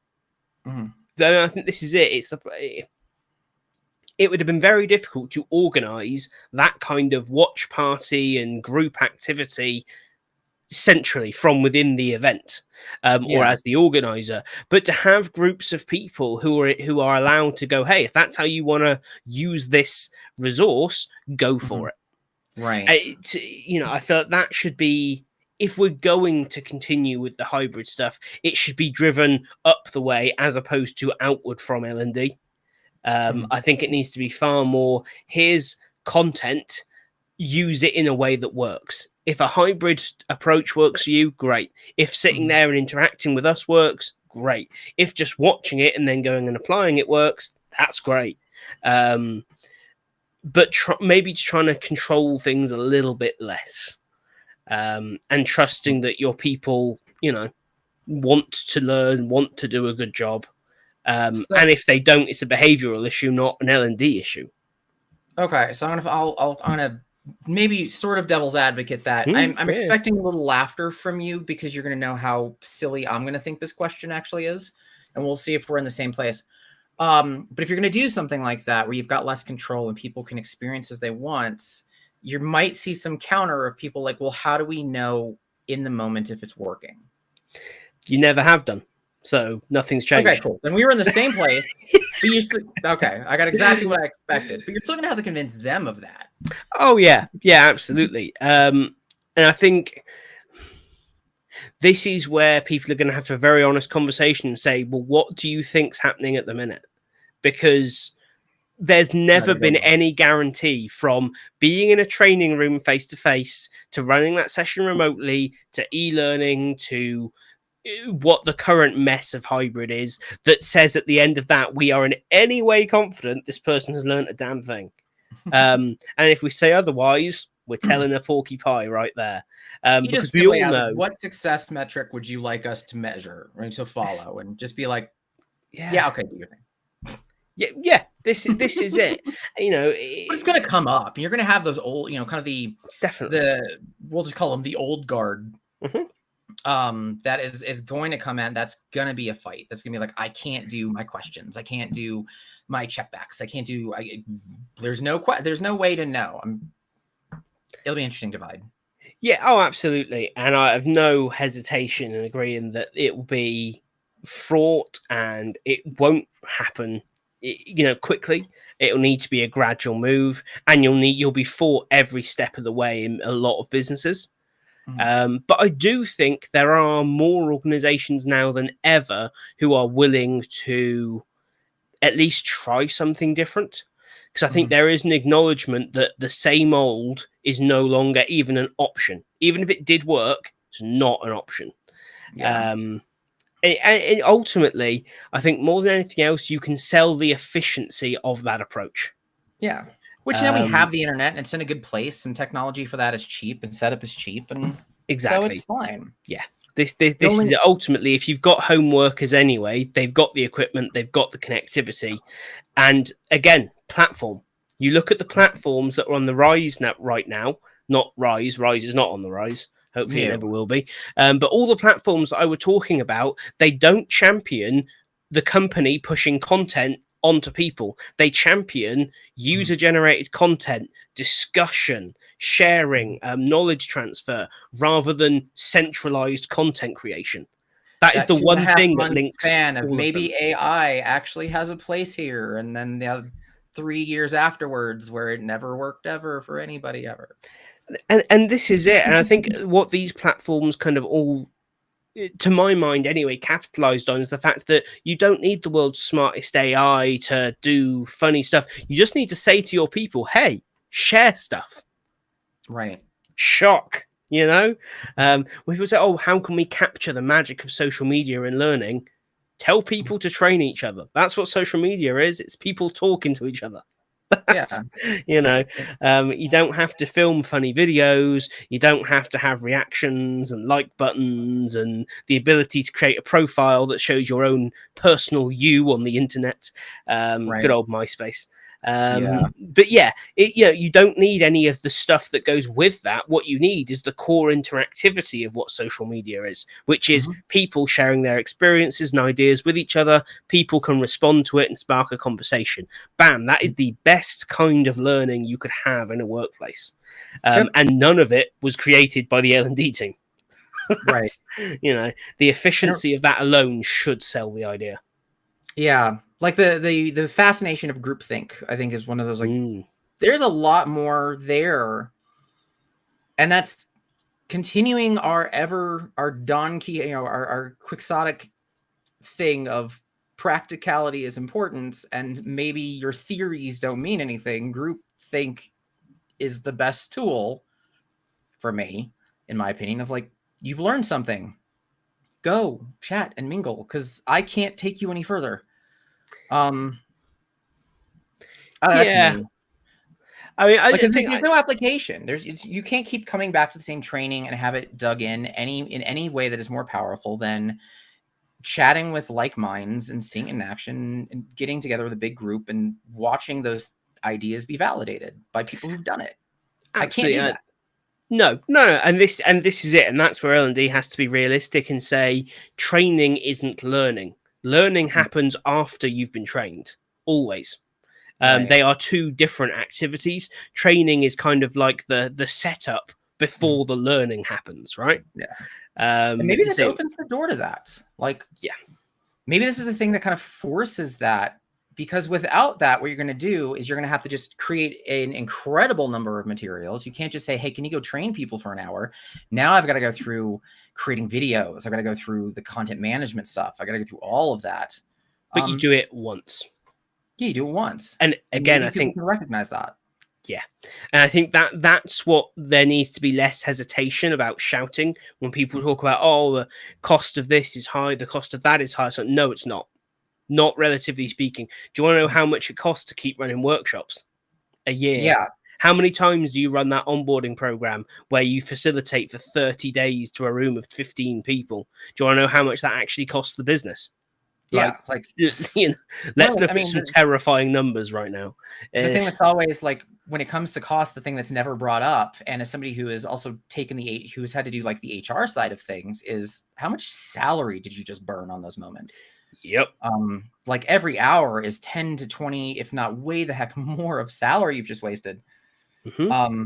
Mhm. Then I think this is it. It would have been very difficult to organise that kind of watch party and group activity centrally from within the event, or Yeah. as the organizer, but to have groups of people who are allowed to go, hey, if that's how you want to use this resource, go for Mhm. it. Right. I felt that should be, if we're going to continue with the hybrid stuff, it should be driven up the way as opposed to outward from L&D. Mhm. I think it needs to be far more, here's content, use it in a way that works. If a hybrid approach works for you, great. If sitting Mhm. there and interacting with us works, great. If just watching it and then going and applying it works, that's great. But maybe trying to control things a little bit less, and trusting that your people, want to learn, want to do a good job. So And if they don't, it's a behavioural issue, not an L&D issue. okay, so I'm gonna maybe sort of devil's advocate that. I'm Yeah. expecting a little laughter from you because you're gonna know how silly I'm gonna think this question actually is, and we'll see if we're in the same place. But if you're gonna do something like that where you've got less control and people can experience as they want, you might see some counter of people like, well, how do we know in the moment if it's working? You never have done. So nothing's Okay, changed. cool. Then we were in the same place, but you still okay. I got exactly what I expected, but you're still gonna have to convince them of that. Oh yeah, yeah, absolutely. And I think this is where people are going to have to have a very honest conversation and say, well, what do you think's happening at the minute? Because there's never Not a good been one. any guarantee from being in a training room face to face to running that session remotely to e-learning to what the current mess of hybrid is that says at the end of that we are in any way confident this person has learned a damn thing. And if we say otherwise, we're telling a porky pie right there. You Because just we simply all ask, know, what success metric would you like us to measure or to follow? And just be like, yeah, yeah, okay, do your thing. yeah. This is it. But it's gonna come up. You're gonna have those old, kind of Definitely. we'll just call them the old guard. Mhm. That is going to come in. That's gonna be a fight. That's gonna be like, I can't do my questions. I can't do my checkbacks. I can't do. There's no way to know. It'll be an interesting divide. Yeah, oh, absolutely. And I have no hesitation in agreeing that it will be fraught and it won't happen, quickly. It'll need to be a gradual move, and you'll be fought every step of the way in a lot of businesses. Mhm. But I do think there are more organizations now than ever who are willing to at least try something different. Because I think Mhm. there is an acknowledgement that the same old is no longer even an option. Even if it did work, it's not an option. Yeah. Um, and ultimately, I think more than anything else, you can sell the efficiency of that approach. Yeah. Which now we Um, have the internet and it's in a good place and technology for that is cheap and setup is cheap and so it's exactly. fine. Yeah. This The is only it. Ultimately, if you've got home workers anyway, they've got the equipment, they've got the connectivity, and again, platform. You look at the platforms that are on the rise now, right now. Not rise. Rise is not on the rise. Hopefully, it new. never will be. But all the platforms that I were talking about, they don't champion the company pushing content onto people. They champion Mhm. user-generated content, discussion, sharing, knowledge transfer, rather than centralized content creation. That is That the two and a one half thing that month links span of all of them. maybe AI actually has a place here, and then the other 3 years afterwards where it never worked ever for anybody ever. And this is it. And I think what these platforms kind of all, to my mind anyway, capitalized on is the fact that you don't need the world's smartest AI to do funny stuff. You just need to say to your people, hey, share stuff. Right. Shock. When people say, oh, how can we capture the magic of social media in learning? Tell people to train each other. That's what social media is. It's people talking to each other. Yeah. You know, you don't have to film funny videos. You don't have to have reactions and like buttons and the ability to create a profile that shows your own personal you on the internet. Good Right. old MySpace. Yeah. But yeah, you don't need any of the stuff that goes with that. What you need is the core interactivity of what social media is, which is Mhm. people sharing their experiences and ideas with each other. People can respond to it and spark a conversation. Bam, that is the best kind of learning you could have in a workplace. Yep. And none of it was created by the L&D team. Right. The efficiency of that alone should sell the idea. Yeah. Like the fascination of groupthink, I think, is one of those, like, Mm. there's a lot more there. And that's continuing our donkey, our quixotic thing of practicality is important, and maybe your theories don't mean anything. Groupthink is the best tool for me, in my opinion, of like, you've learned something. Go chat and mingle, because I can't take you any further. That's Yeah. me. I mean, I Like, think there's no application. You can't keep coming back to the same training and have it dug in any way that is more powerful than chatting with like minds and seeing it in action and getting together with a big group and watching those ideas be validated by people who've done it. I can't absolutely. do that. No, and this is it, and that's where L&D has to be realistic and say training isn't learning. Learning Mhm. happens after you've been trained, always. Right. They are two different activities. Training is kind of like the setup Mhm. before the learning happens, right? Yeah. And maybe this So opens the door to that. Like, yeah, maybe this is the thing that kind of forces that, because without that, what you're going to do is you're going to have to just create an incredible number of materials. You can't just say, hey, can you go train people for an hour? Now I've got to go through creating videos. I've got to go through the content management stuff. I got to go through all of that. but you do it once. Yeah, you do it once. And And again, maybe I people think can recognize that. yeah. And I think that's what there needs to be less hesitation about shouting when people talk about, oh, the cost of this is high, the cost of that is high. So no, it's not. Not relatively speaking. Do you want to know how much it costs to keep running workshops? A year. Yeah. How many times do you run that onboarding program where you facilitate for 30 days to a room of 15 people? Do you want to know how much that actually costs the business? Like, Yeah. Like, you know, one of let's the, I look at mean, some terrifying numbers right now. the thing that's always, like, when it comes to cost, the thing that's never brought up, and as somebody who has also who's had to do like the HR side of things, is how much salary did you just burn on those moments? Yep. Like, every hour is 10 to 20, if not way the heck more, of salary you've just wasted. Mm-hmm.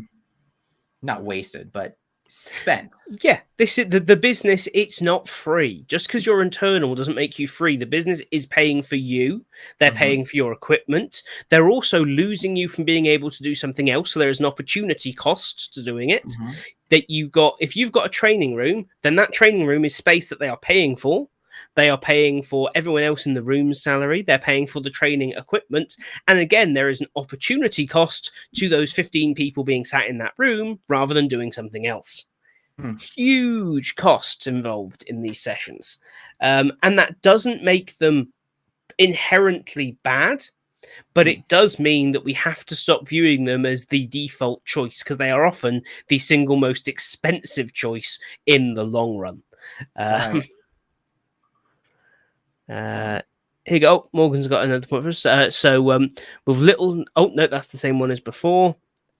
Not wasted, but spent. Yeah, this is the business. It's not free. Just because you're internal doesn't make you free. The business is paying for you. They're Mhm. paying for your equipment. They're also losing you from being able to do something else. So there is an opportunity cost to doing it. Mhm. That you've got. If you've got a training room, then that training room is space that they are paying for. They are paying for everyone else in the room's salary. They're paying for the training equipment. And again, there is an opportunity cost to those 15 people being sat in that room rather than doing something else. Hmm. Huge costs involved in these sessions. And that doesn't make them inherently bad, but it does mean that we have to stop viewing them as the default choice because they are often the single most expensive choice in the long run. Right. Here you go. Morgan's got another point for us. With little, oh no, that's the same one as before.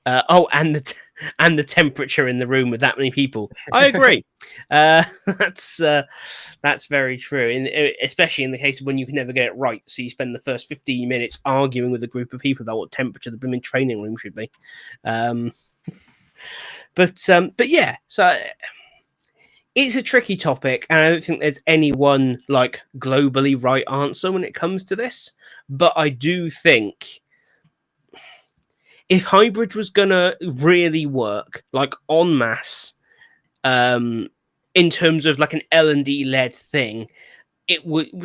And and the temperature in the room with that many people. I agree. That's very true. Especially in the case of when you can never get it right. So you spend the first 15 minutes arguing with a group of people about what temperature the blooming training room should be. But yeah. So it's a tricky topic, and I don't think there's any one like globally right answer when it comes to this. But I do think if hybrid was gonna really work, like en masse, in terms of like an L&D led thing,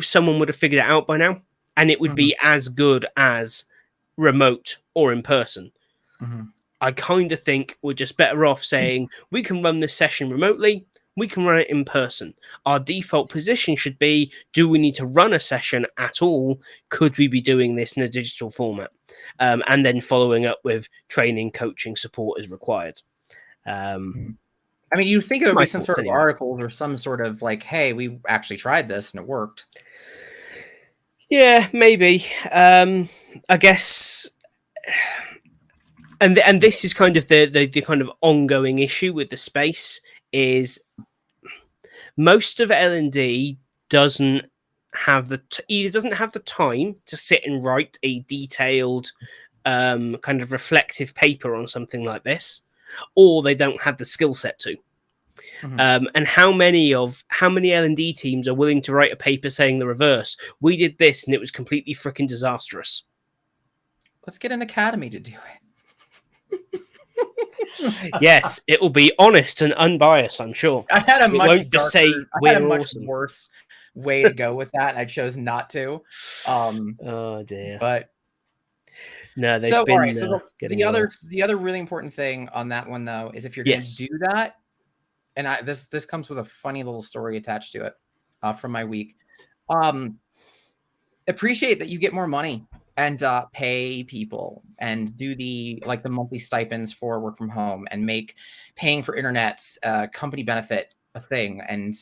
someone would have figured it out by now, and it would Mhm. be as good as remote or in person. Mhm. I kind of think we're just better off saying we can run this session remotely. we can run it in person. Our default position should be, do we need to run a session at all? Could we be doing this in a digital format? And then following up with training, coaching, support as required. I mean, you think it would My be some thoughts sort of anyway. articles or some sort of like, hey, we actually tried this and it worked. Yeah, maybe. I guess, and this is kind of the kind of ongoing issue with the space is most of L&D doesn't have either doesn't have the time to sit and write a detailed kind of reflective paper on something like this, or they don't have the skill set to. And how many L&D teams are willing to write a paper saying the reverse? We did this and it was completely freaking disastrous. Let's get an academy to do it. Yes, it will be honest and unbiased, I'm sure. I had a It much won't just say we're awesome. worse way to go with that, and I chose not to. Oh dear. But no, they've so been all right. So getting worse. the other really important thing on that one though is if you're going to do that, and this comes with a funny little story attached to it from my week. Appreciate that you get more money and pay people and do the monthly stipends for work from home and make paying for internet company benefit a thing. And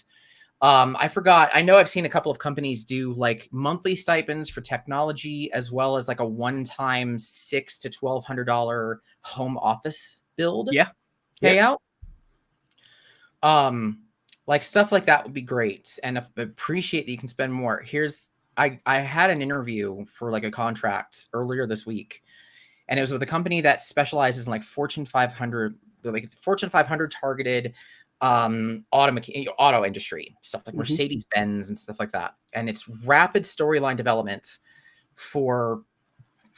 I forgot, I know I've seen a couple of companies do like monthly stipends for technology as well as like a one-time $600 to $1,200 home office build payout. Like stuff like that would be great, and appreciate that you can spend more. I had an interview for like a contract earlier this week, and it was with a company that specializes in like Fortune 500, like Fortune 500 targeted auto industry, stuff like Mercedes-Benz and stuff like that. And it's rapid storyline development for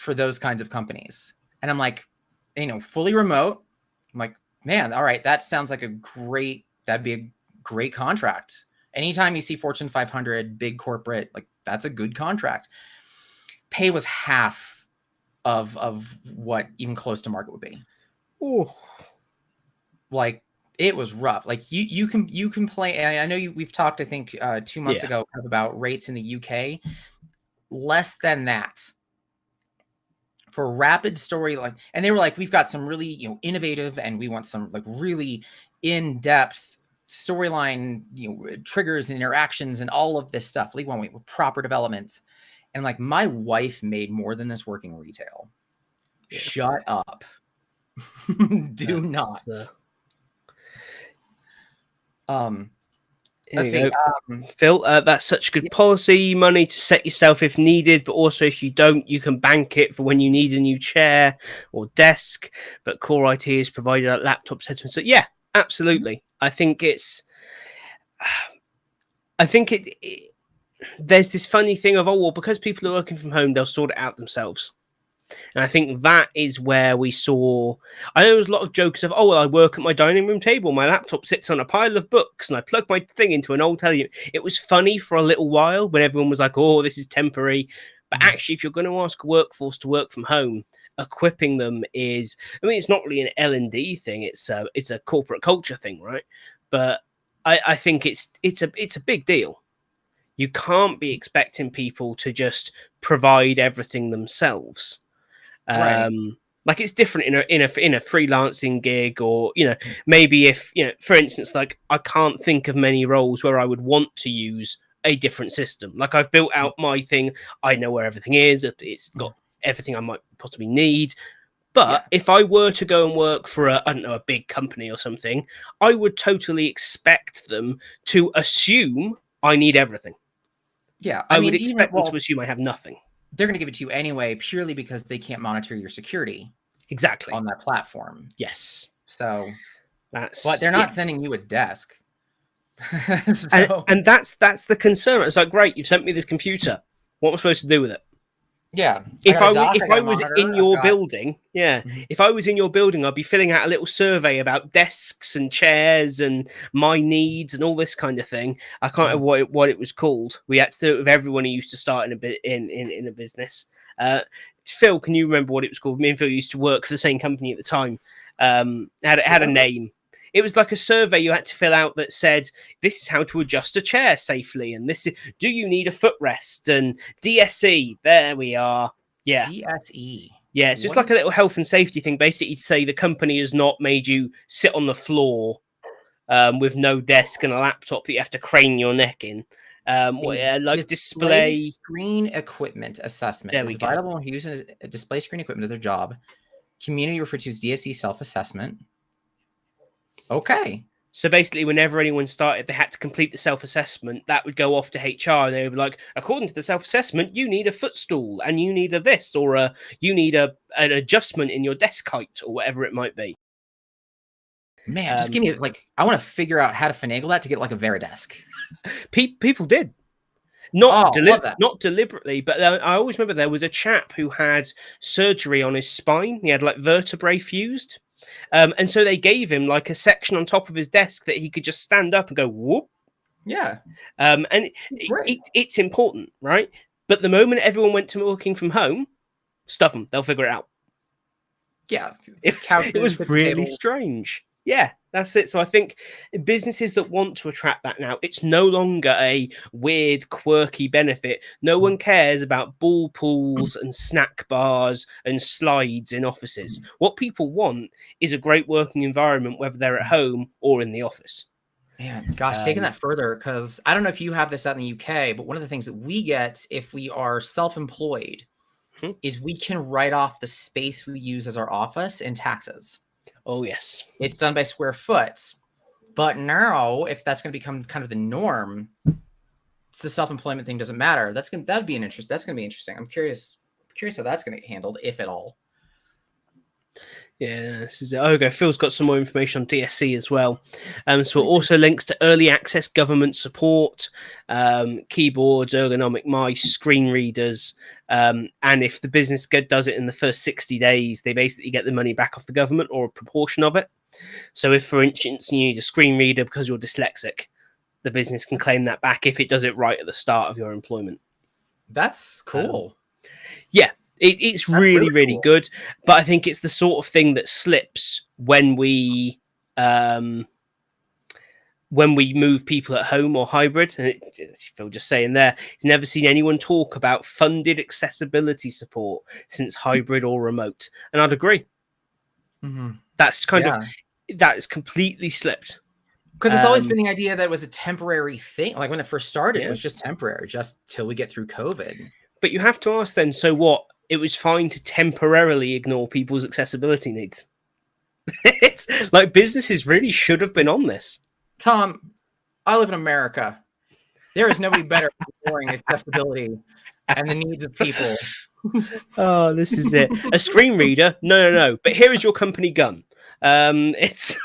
those kinds of companies. And I'm like, fully remote. I'm like, man, all right, that sounds like that'd be a great contract. Anytime you see Fortune 500, big corporate, like that's a good contract. Pay was half of what even close to market would be. Ooh. Like it was rough. Like you can play. I know we've talked, I think 2 months ago kind of about rates in the UK. Less than that for rapid storyline. And they were like, we've got some really innovative, and we want some like really in-depth storyline, triggers and interactions and all of this stuff. We want proper development. And like, my wife made more than this working retail. Shut up. Do not. Let's see. Phil, that's such good policy. Money to set yourself if needed, but also if you don't, you can bank it for when you need a new chair or desk. But Core IT is provided at laptop settings. So yeah, absolutely. I think it's. There's this funny thing of because people are working from home, they'll sort it out themselves. And I think that is where we saw. I know there was a lot of jokes of, I work at my dining room table. My laptop sits on a pile of books, and I plug my thing into an old telly. It was funny for a little while when everyone was like, "Oh, this is temporary." But actually, if you're going to ask a workforce to work from home, equipping them is. I mean, it's not really an L&D thing. It's a corporate culture thing, right? But I think it's a big deal. You can't be expecting people to just provide everything themselves. Right. Like it's different in a freelancing gig, or maybe if for instance, like I can't think of many roles where I would want to use a different system. Like I've built out my thing, I know where everything is, it's got everything I might possibly need. But if I were to go and work for a big company or something, I would totally expect them to assume I need everything. Yeah, I would expect them to assume I have nothing. They're going to give it to you anyway, purely because they can't monitor your security exactly on that platform. Yes. So but they're not sending you a desk. and that's the concern. It's like, great, you've sent me this computer. What am I supposed to do with it? Yeah. If I was in your building, if I was in your building, I'd be filling out a little survey about desks and chairs and my needs and all this kind of thing. I can't remember what it was called. We had to do it with everyone who used to start in a business. Phil, can you remember what it was called? Me and Phil used to work for the same company at the time. Had a name. It was like a survey you had to fill out that said, this is how to adjust a chair safely, and this is, do you need a footrest, and DSE, there we are. Yeah. DSE. Yeah, it's just like a little health and safety thing, basically to say the company has not made you sit on the floor with no desk and a laptop that you have to crane your neck in. Like display screen equipment assessment there is we go. vital when using a display screen equipment of their job. Community referred to as DSE self-assessment. Okay. So basically, whenever anyone started, they had to complete the self-assessment. That would go off to HR, and they would be like, according to the self-assessment, you need a footstool, and you need a this, or you need an adjustment in your desk height, or whatever it might be. Man, just give me I want to figure out how to finagle that to get like a Veridesk. People did. Not deliberately, but I always remember there was a chap who had surgery on his spine. He had like vertebrae fused. And so they gave him like a section on top of his desk that he could just stand up and go, whoop. Yeah. And it's important, right? But the moment everyone went to working from home, stuff them. They'll figure it out. Yeah. It was really strange. Yeah, that's it. So I think businesses that want to attract that now, it's no longer a weird, quirky benefit. No one cares about ball pools and snack bars and slides in offices. What people want is a great working environment, whether they're at home or in the office. Man, gosh, taking that further, because I don't know if you have this out in the UK, but one of the things that we get if we are self-employed is we can write off the space we use as our office in taxes. Oh, yes. It's done by square foot. But now, if that's going to become kind of the norm, the self-employment thing doesn't matter. That's going to be interesting. I'm curious how that's going to get handled, if at all. Yeah, this is it. Okay, Phil's got some more information on DSE as well. So also links to early access government support, keyboards, ergonomic mice, screen readers, and if the business does it in the first 60 days, they basically get the money back off the government or a proportion of it. So if, for instance, you need a screen reader because you're dyslexic, the business can claim that back if it does it right at the start of your employment. That's cool. Yeah. It's really, really cool. Good, but I think it's the sort of thing that slips when we move people at home or hybrid. And Phil just saying there, he's never seen anyone talk about funded accessibility support since hybrid or remote, and I'd agree. Mm-hmm. That's that is completely slipped. Because it's always been the idea that it was a temporary thing. Like when it first started, it was just temporary, just till we get through COVID. But you have to ask then, so what? It was fine to temporarily ignore people's accessibility needs. It's like businesses really should have been on this. Tom, I live in America. There is nobody better at ignoring accessibility and the needs of people. Oh, this is it. A screen reader? No. But here is your company gun. It's...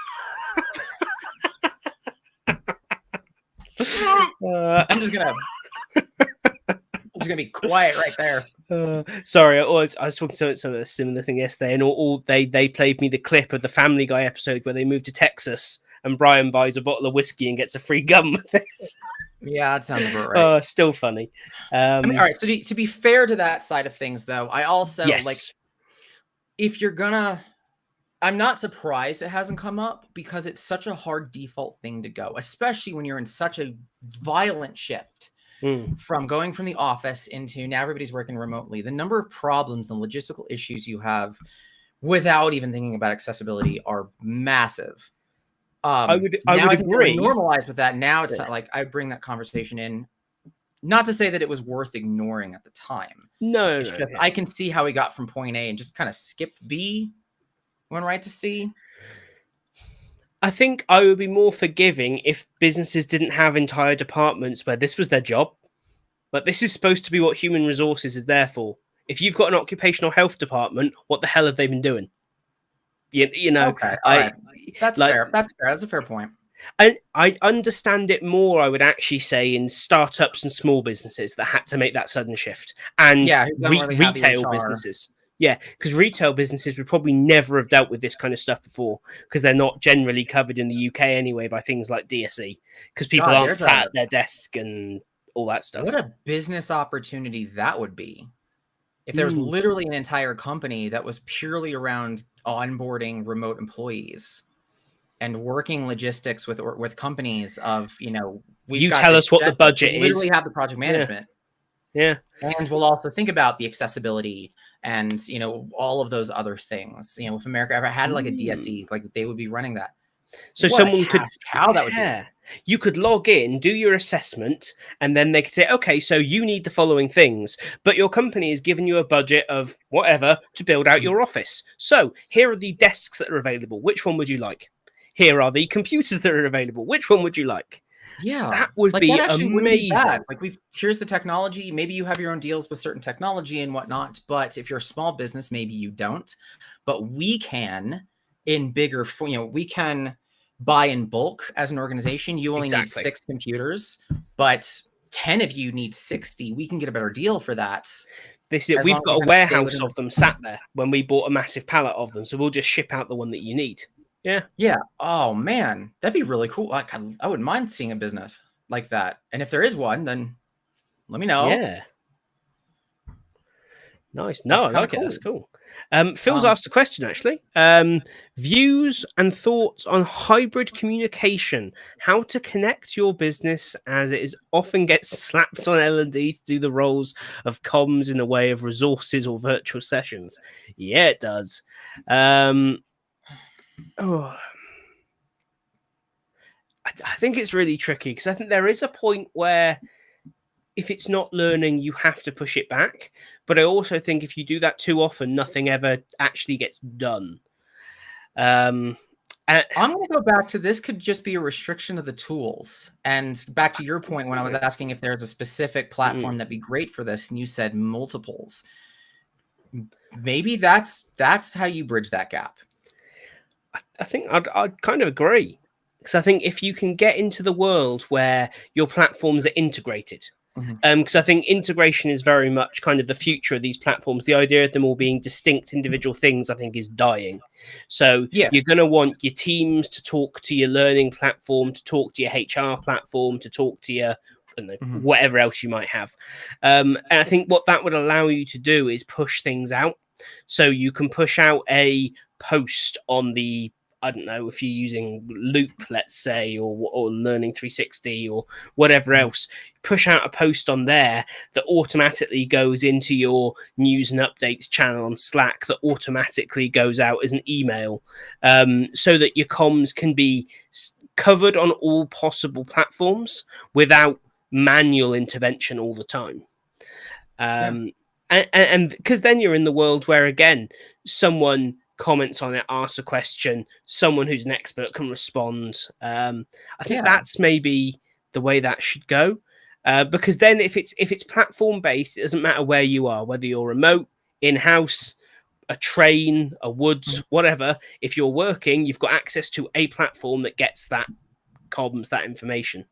I'm just gonna be quiet right there. Sorry, I was talking to some of a similar thing yesterday, and all they played me the clip of the Family Guy episode where they move to Texas and Brian buys a bottle of whiskey and gets a free gun with it. Yeah, that sounds about right. Still funny. I mean, all right. So to be fair to that side of things, though, I also like if you're gonna. I'm not surprised it hasn't come up because it's such a hard default thing to go, especially when you're in such a violent shift. From going from the office into now everybody's working remotely, the number of problems and logistical issues you have without even thinking about accessibility are massive. I would agree. Normalized with that. Now it's not like I bring that conversation in. Not to say that it was worth ignoring at the time. No, it's just I can see how we got from point A and just kind of skipped B, went right to C. I think I would be more forgiving if businesses didn't have entire departments where this was their job. Like, this is supposed to be what human resources is there for. If you've got an occupational health department, what the hell have they been doing? You know, okay, right. That's fair. That's fair. That's a fair point. And I understand it more, I would actually say, in startups and small businesses that had to make that sudden shift. And retail businesses. Yeah, because retail businesses would probably never have dealt with this kind of stuff before because they're not generally covered in the UK anyway by things like DSE because people aren't sat at their desk and all that stuff. What a business opportunity that would be if there was literally an entire company that was purely around onboarding remote employees. and working logistics with companies of, we've You got tell this us what the checklist. budget We literally is. have the project management. Yeah. And we'll also think about the accessibility and, all of those other things. If America ever had like a DSE, like they would be running that. So What a someone could, cash cow that would be. you could log in, do your assessment, and then they could say, okay, so you need the following things, but your company has given you a budget of whatever to build out your office. So here are the desks that are available. Which one would you like? Here are the computers that are available. Which one would you like? Yeah, That would like be that actually wouldn't be bad. amazing. Like here's the technology. Maybe you have your own deals with certain technology and whatnot, but if you're a small business, maybe you don't. But we can, in bigger, we can buy in bulk as an organization. You only need Exactly. 6 computers, but 10 of you need 60. We can get a better deal for that. We've got a warehouse of them sat there when we bought a massive pallet of them, so we'll just ship out the one that you need. Yeah. Yeah. Oh man, that'd be really cool. Like I wouldn't mind seeing a business like that. And if there is one, then let me know. Yeah. Nice. No, I like it. That's cool. Phil's asked a question actually. Views and thoughts on hybrid communication. How to connect your business as it is often gets slapped on L&D to do the roles of comms in a way of resources or virtual sessions. Yeah, it does. I think it's really tricky because I think there is a point where if it's not learning, you have to push it back. But I also think if you do that too often, nothing ever actually gets done. I'm going to go back to this could just be a restriction of the tools. And back to your point when I was asking if there's a specific platform that'd be great for this, and you said multiples. Maybe that's how you bridge that gap. I think I'd kind of agree. Because I think if you can get into the world where your platforms are integrated, because I think integration is very much kind of the future of these platforms. The idea of them all being distinct individual things, I think, is dying. So you're going to want your teams to talk to your learning platform, to talk to your HR platform, to talk to your whatever else you might have. And I think what that would allow you to do is push things out. So you can push out a post on the, I don't know, if you're using Loop, let's say, or Learning 360 or whatever else, push out a post on there that automatically goes into your news and updates channel on Slack, that automatically goes out as an email, so that your comms can be covered on all possible platforms without manual intervention all the time. And because then you're in the world where, again, someone comments on it, asks a question, someone who's an expert can respond. I think that's maybe the way that should go, because then if it's platform based, it doesn't matter where you are, whether you're remote, in-house, a train, a woods, whatever. If you're working, you've got access to a platform that gets that comms, that information.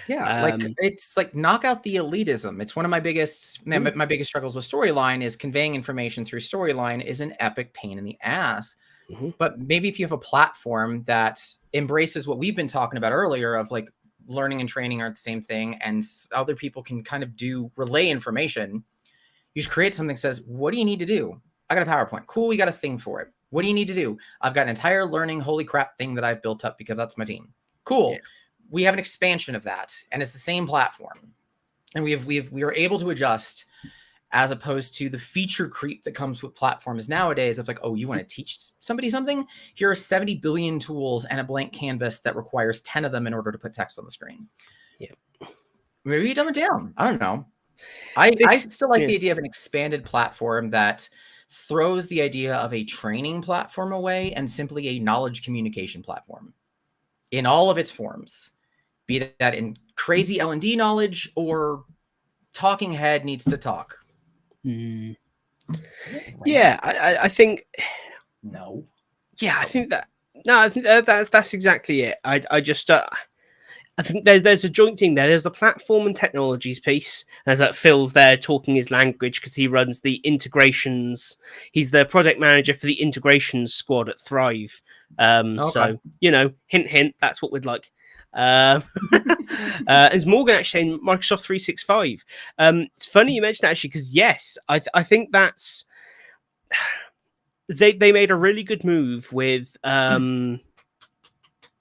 Like it's like knock out the elitism. It's one of my biggest struggles with Storyline is conveying information through Storyline is an epic pain in the ass. But maybe if you have a platform that embraces what we've been talking about earlier of like learning and training are the same thing, and other people can kind of relay information. You just create something that says, what do you need to do? I got a PowerPoint. Cool. We got a thing for it. What do you need to do? I've got an entire learning holy crap thing that I've built up because that's my team. Cool. Yeah. We have an expansion of that, and it's the same platform, and we are able to adjust, as opposed to the feature creep that comes with platforms nowadays of like, oh, you want to teach somebody something? Here are 70 billion tools and a blank canvas that requires 10 of them in order to put text on the screen. Yeah, maybe you dumb it down. I don't know. I still like the idea of an expanded platform that throws the idea of a training platform away and simply a knowledge communication platform in all of its forms. Be that in crazy L&D knowledge or talking head needs to talk. Yeah, I think no. Yeah, I think that's exactly it. I just I think there's a joint thing there. There's the platform and technologies piece. As that Phil's there talking his language because he runs the integrations. He's the project manager for the integrations squad at Thrive. So hint, hint. That's what we'd like. As Morgan actually saying Microsoft 365. It's funny you mentioned that actually because yes, I think that's they made a really good move with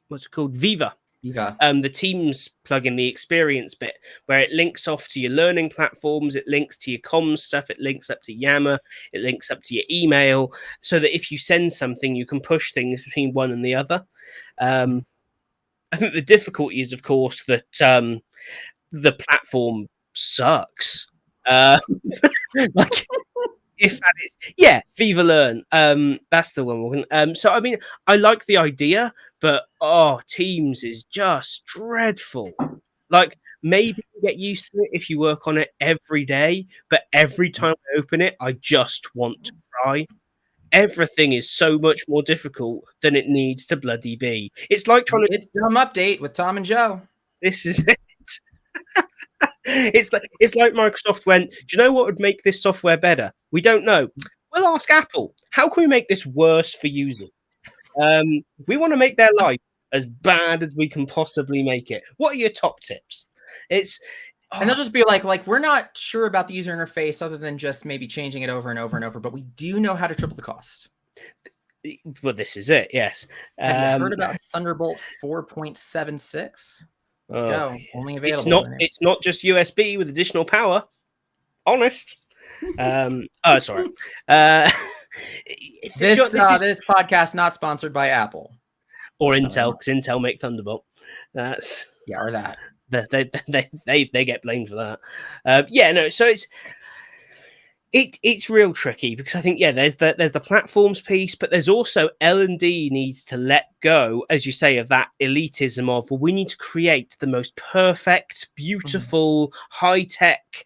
what's it called? Viva. Viva. The Teams plugin, the experience bit, where it links off to your learning platforms, it links to your comms stuff, it links up to Yammer, it links up to your email, so that if you send something, you can push things between one and the other. I think the difficulty is, of course, that the platform sucks. Like, if that is, yeah, Viva Learn. That's the one. So I mean, I like the idea, but Teams is just dreadful. Like, maybe you get used to it if you work on it every day, but every time I open it, I just want to cry. Everything is so much more difficult than it needs to bloody be. It's like trying to. It's Dumb Update with Tom and Joe. This is it. It's like Microsoft went, do you know what would make this software better? We don't know. We'll ask Apple. How can we make this worse for users? We want to make their life as bad as we can possibly make it. What are your top tips? And they'll just be like, we're not sure about the user interface other than just maybe changing it over and over and over, but we do know how to triple the cost. Well, this is it, yes. Have you heard about Thunderbolt 4.76? Let's go. Only available. It's not just USB with additional power. Honest. Sorry. This podcast not sponsored by Apple or Intel, because Intel make Thunderbolt. Or that. They get blamed for that. So it's real tricky, because I think there's the platforms piece, but there's also L&D needs to let go, as you say, of that elitism of, well, we need to create the most perfect, beautiful, high-tech,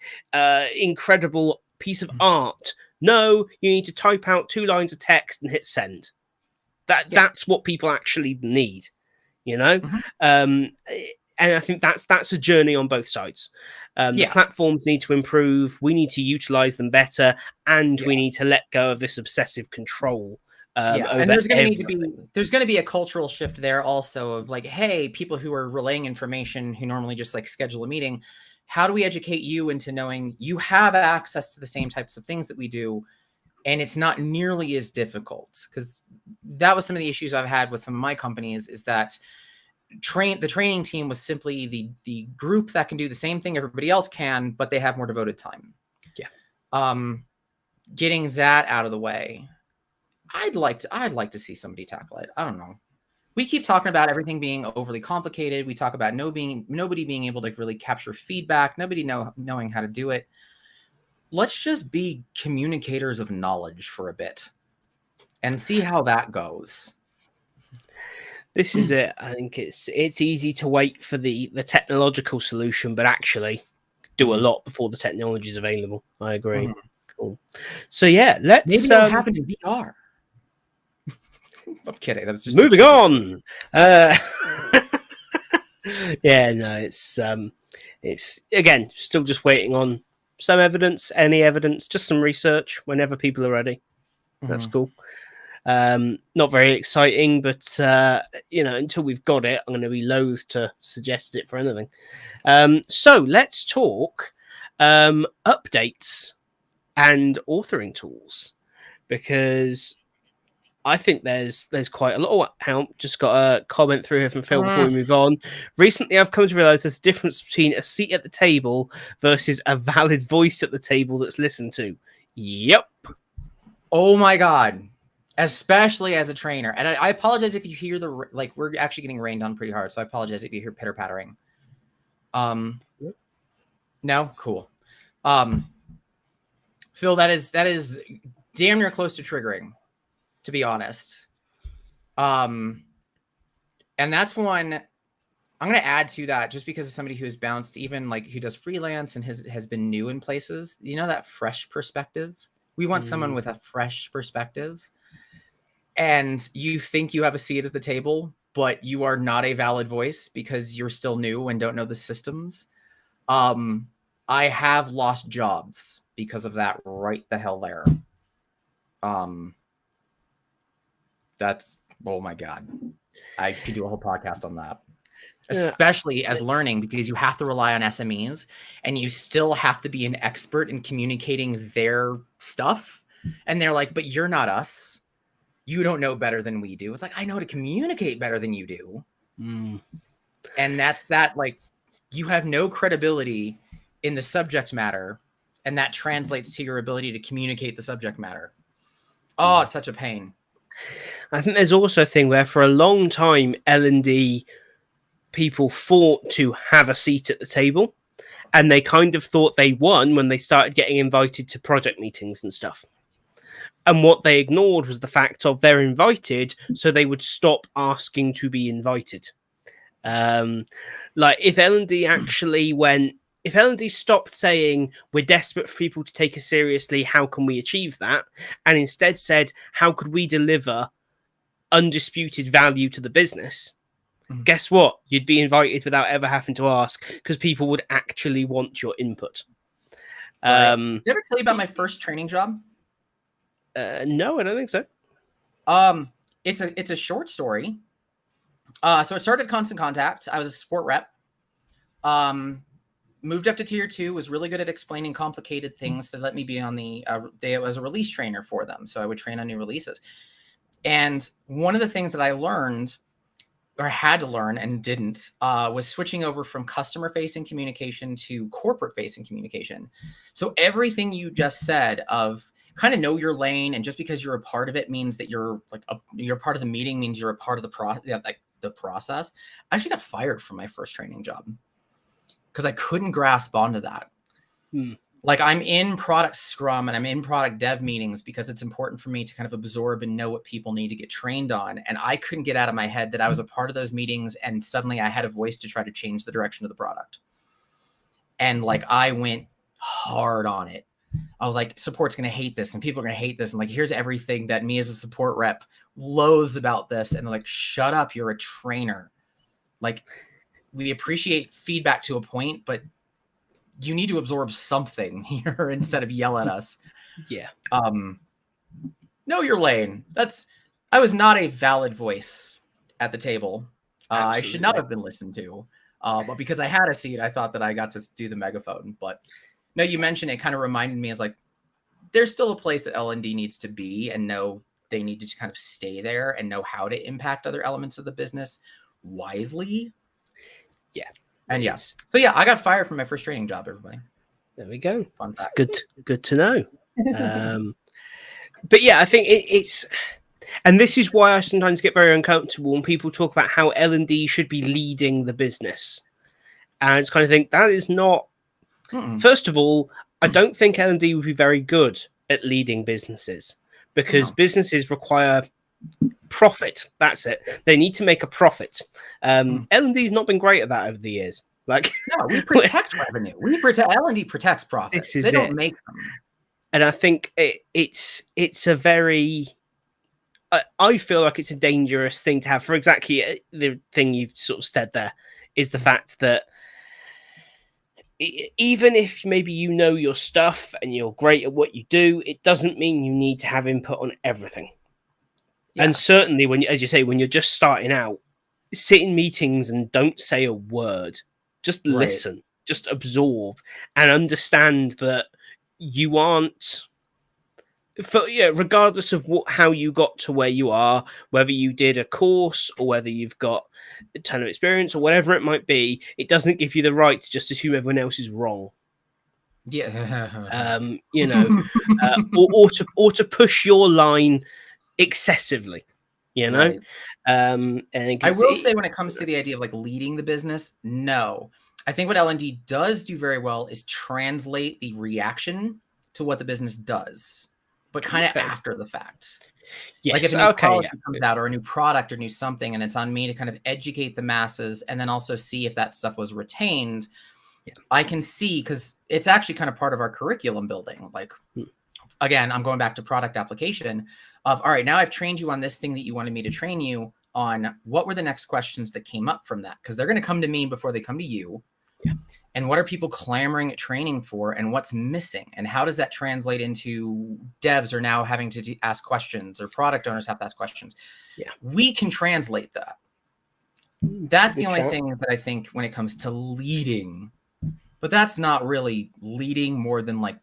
incredible piece of art. No, you need to type out 2 lines of text and hit send. That's what people actually need, and I think that's a journey on both sides. The platforms need to improve. We need to utilize them better, and we need to let go of this obsessive control. And there's going to be a cultural shift there also of like, hey, people who are relaying information who normally just like schedule a meeting, how do we educate you into knowing you have access to the same types of things that we do, and it's not nearly as difficult? Because that was some of the issues I've had with some of my companies, is that the training team was simply the group that can do the same thing everybody else can, but they have more devoted time. Getting that out of the way, I'd like to see somebody tackle it. I don't know. We keep talking about everything being overly complicated. We talk about nobody being able to really capture feedback, nobody knowing how to do it. Let's just be communicators of knowledge for a bit and see how that goes. This is it. I think it's easy to wait for the technological solution, but actually do a lot before the technology is available. I agree. Cool. So let's maybe it'll happen in VR. I'm kidding. That was just moving on. It's again still just waiting on some evidence, any evidence, just some research. Whenever people are ready, that's cool. Not very exciting, but until we've got it, I'm going to be loath to suggest it for anything. So let's talk updates and authoring tools, because I think there's quite a lot. Oh, hang on, just got a comment through here from Phil before we move on. Recently, I've come to realize there's a difference between a seat at the table versus a valid voice at the table that's listened to. Yep. Oh my God. Especially as a trainer. And I apologize if you hear we're actually getting rained on pretty hard. So I apologize if you hear pitter pattering. No? Cool. Phil, that is damn near close to triggering, to be honest. And that's one I'm going to add to that, just because of somebody who has bounced, even like who does freelance and has been new in places, that fresh perspective. We want someone with a fresh perspective. And you think you have a seat at the table, but you are not a valid voice because you're still new and don't know the systems. I have lost jobs because of that right the hell there. That's, oh my God. I could do a whole podcast on that. Especially as learning, because you have to rely on SMEs and you still have to be an expert in communicating their stuff. And they're like, but you're not us. You don't know better than we do. It's like, I know how to communicate better than you do. Mm. And that's that, like, you have no credibility in the subject matter, and that translates to your ability to communicate the subject matter. Oh, it's such a pain. I think there's also a thing where for a long time L&D people fought to have a seat at the table, and they kind of thought they won when they started getting invited to project meetings and stuff. And what they ignored was the fact of they're invited, so they would stop asking to be invited. Like if L&D actually went, if L&D stopped saying we're desperate for people to take us seriously, how can we achieve that, and instead said how could we deliver undisputed value to the business, guess what? You'd be invited without ever having to ask, because people would actually want your input. Right. Did I ever tell you about my first training job? No, I don't think so. It's a short story. So it started at Constant Contact. I was a support rep. Moved up to tier 2, was really good at explaining complicated things. They let me be on the they was a release trainer for them, so I would train on new releases. And one of the things that I learned, or had to learn and didn't, was switching over from customer-facing communication to corporate-facing communication. So everything you just said of kind of know your lane, and just because you're a part of it means that you're like you're part of the meeting means you're a part of the process. I actually got fired from my first training job because I couldn't grasp onto that. Like, I'm in product scrum and I'm in product dev meetings because it's important for me to kind of absorb and know what people need to get trained on. And I couldn't get out of my head that I was a part of those meetings, and suddenly I had a voice to try to change the direction of the product. And like, I went hard on it. I was like, support's going to hate this and people are going to hate this. And like, here's everything that me as a support rep loathes about this. And they're like, shut up, you're a trainer. Like, we appreciate feedback to a point, but you need to absorb something here instead of yell at us. Yeah. Know your lane. I was not a valid voice at the table. I should not have been listened to. But because I had a seat, I thought that I got to do the megaphone. But no, you mentioned it kind of reminded me, as like, there's still a place that L&D needs to be, and know they need to kind of stay there and know how to impact other elements of the business wisely. Yeah. And yes. So yeah, I got fired from my first training job, everybody. There we go. Fun fact. It's good to know. But yeah, I think it's, and this is why I sometimes get very uncomfortable when people talk about how L&D should be leading the business. And it's kind of think that is not. First of all, I don't think L&D would be very good at leading businesses, because businesses require profit. That's it. They need to make a profit. L&D's not been great at that over the years. Like, no, we protect revenue. L&D protects profits. They don't make them. And I think it's a very. I feel like it's a dangerous thing to have, for exactly the thing you've sort of said there, is the fact that even if maybe you know your stuff and you're great at what you do, it doesn't mean you need to have input on everything. Yeah. And certainly when, as you say, when you're just starting out, sit in meetings and don't say a word. Just listen, just absorb, and understand that you aren't, regardless of how you got to where you are, whether you did a course or whether you've got a ton of experience or whatever it might be, it doesn't give you the right to just assume everyone else is wrong. Yeah. Or to push your line excessively, Right. And I will say, when it comes to the idea of like leading the business, no. I think what L&D does do very well is translate the reaction to what the business does, but kind of after the fact. Yes. Like if a new policy comes out, or a new product or new something, and it's on me to kind of educate the masses and then also see if that stuff was retained. Yeah. I can see, because it's actually kind of part of our curriculum building. Like, again, I'm going back to product application of, all right, now I've trained you on this thing that you wanted me to train you on. What were the next questions that came up from that? Because they're going to come to me before they come to you. Yeah. And what are people clamoring at training for, and what's missing? And how does that translate into devs are now having to ask questions, or product owners have to ask questions? Yeah. We can translate that. That's the only thing that I think when it comes to leading, but that's not really leading more than like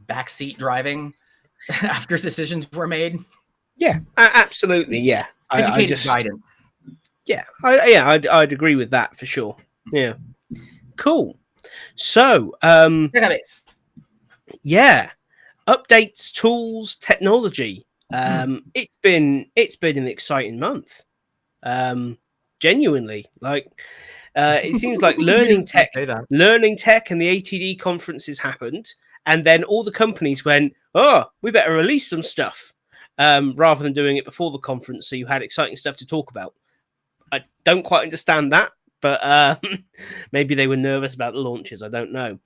backseat driving after decisions were made. Yeah, absolutely. Yeah. Educated guidance. Yeah, I'd agree with that for sure. Yeah, cool. So, Database. yeah, updates, tools, technology. It's been an exciting month. Um, Genuinely, like it seems like Can't say that. learning tech, and the ATD conferences happened, and then all the companies went, "Oh, we better release some stuff," rather than doing it before the conference, so you had exciting stuff to talk about. I don't quite understand that, but maybe they were nervous about the launches. I don't know.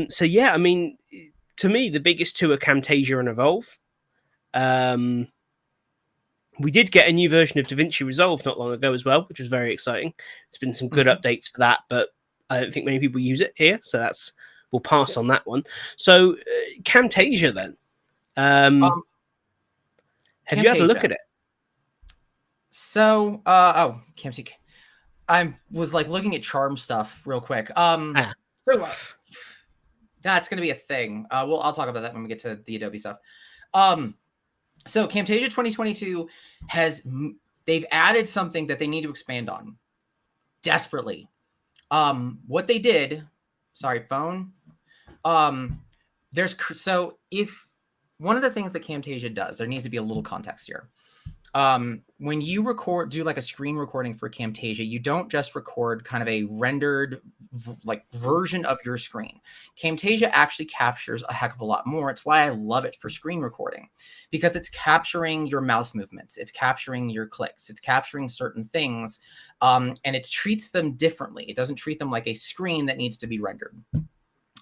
So yeah, I mean, to me, the biggest two are Camtasia and Evolve. Um, we did get a new version of DaVinci Resolve not long ago as well, which was very exciting. There's been some good updates for that, but I don't think many people use it here, so we'll pass on that one. So Camtasia then. Have you had a look Camtasia. at it? So, Camtasia. I was like looking at charm stuff real quick. So that's gonna be a thing. I'll talk about that when we get to the Adobe stuff. So Camtasia 2022 they've added something that they need to expand on desperately. What they did, sorry, phone. If one of the things that Camtasia does, there needs to be a little context here. When you do like a screen recording for Camtasia, you don't just record kind of a rendered version of your screen. Camtasia actually captures a heck of a lot more. It's why I love it for screen recording, because it's capturing your mouse movements, it's capturing your clicks, it's capturing certain things, and it treats them differently. It doesn't treat them like a screen that needs to be rendered.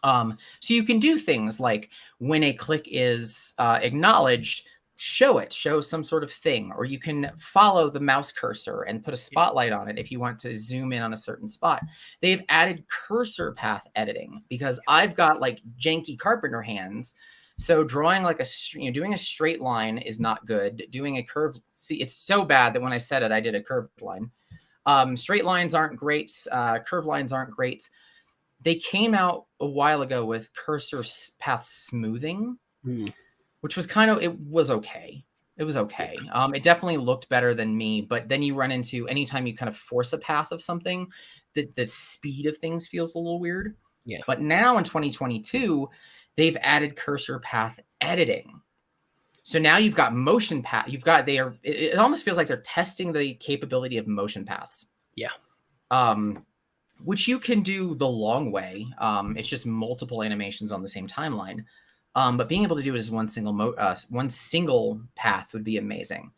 So you can do things like when a click is acknowledged, show some sort of thing, or you can follow the mouse cursor and put a spotlight on it if you want to zoom in on a certain spot. They've added cursor path editing because I've got like janky carpenter hands. So drawing like doing a straight line is not good. Doing a curve, see, it's so bad that when I said it, I did a curved line. Straight lines aren't great. Curved lines aren't great. They came out a while ago with cursor path smoothing, which was it was okay. It was okay. It definitely looked better than me, but then you run into anytime you kind of force a path of something, the speed of things feels a little weird. Yeah. But now in 2022, they've added cursor path editing. So now you've got motion path. It almost feels like they're testing the capability of motion paths. Yeah. Which you can do the long way. It's just multiple animations on the same timeline. But being able to do it as one single path would be amazing.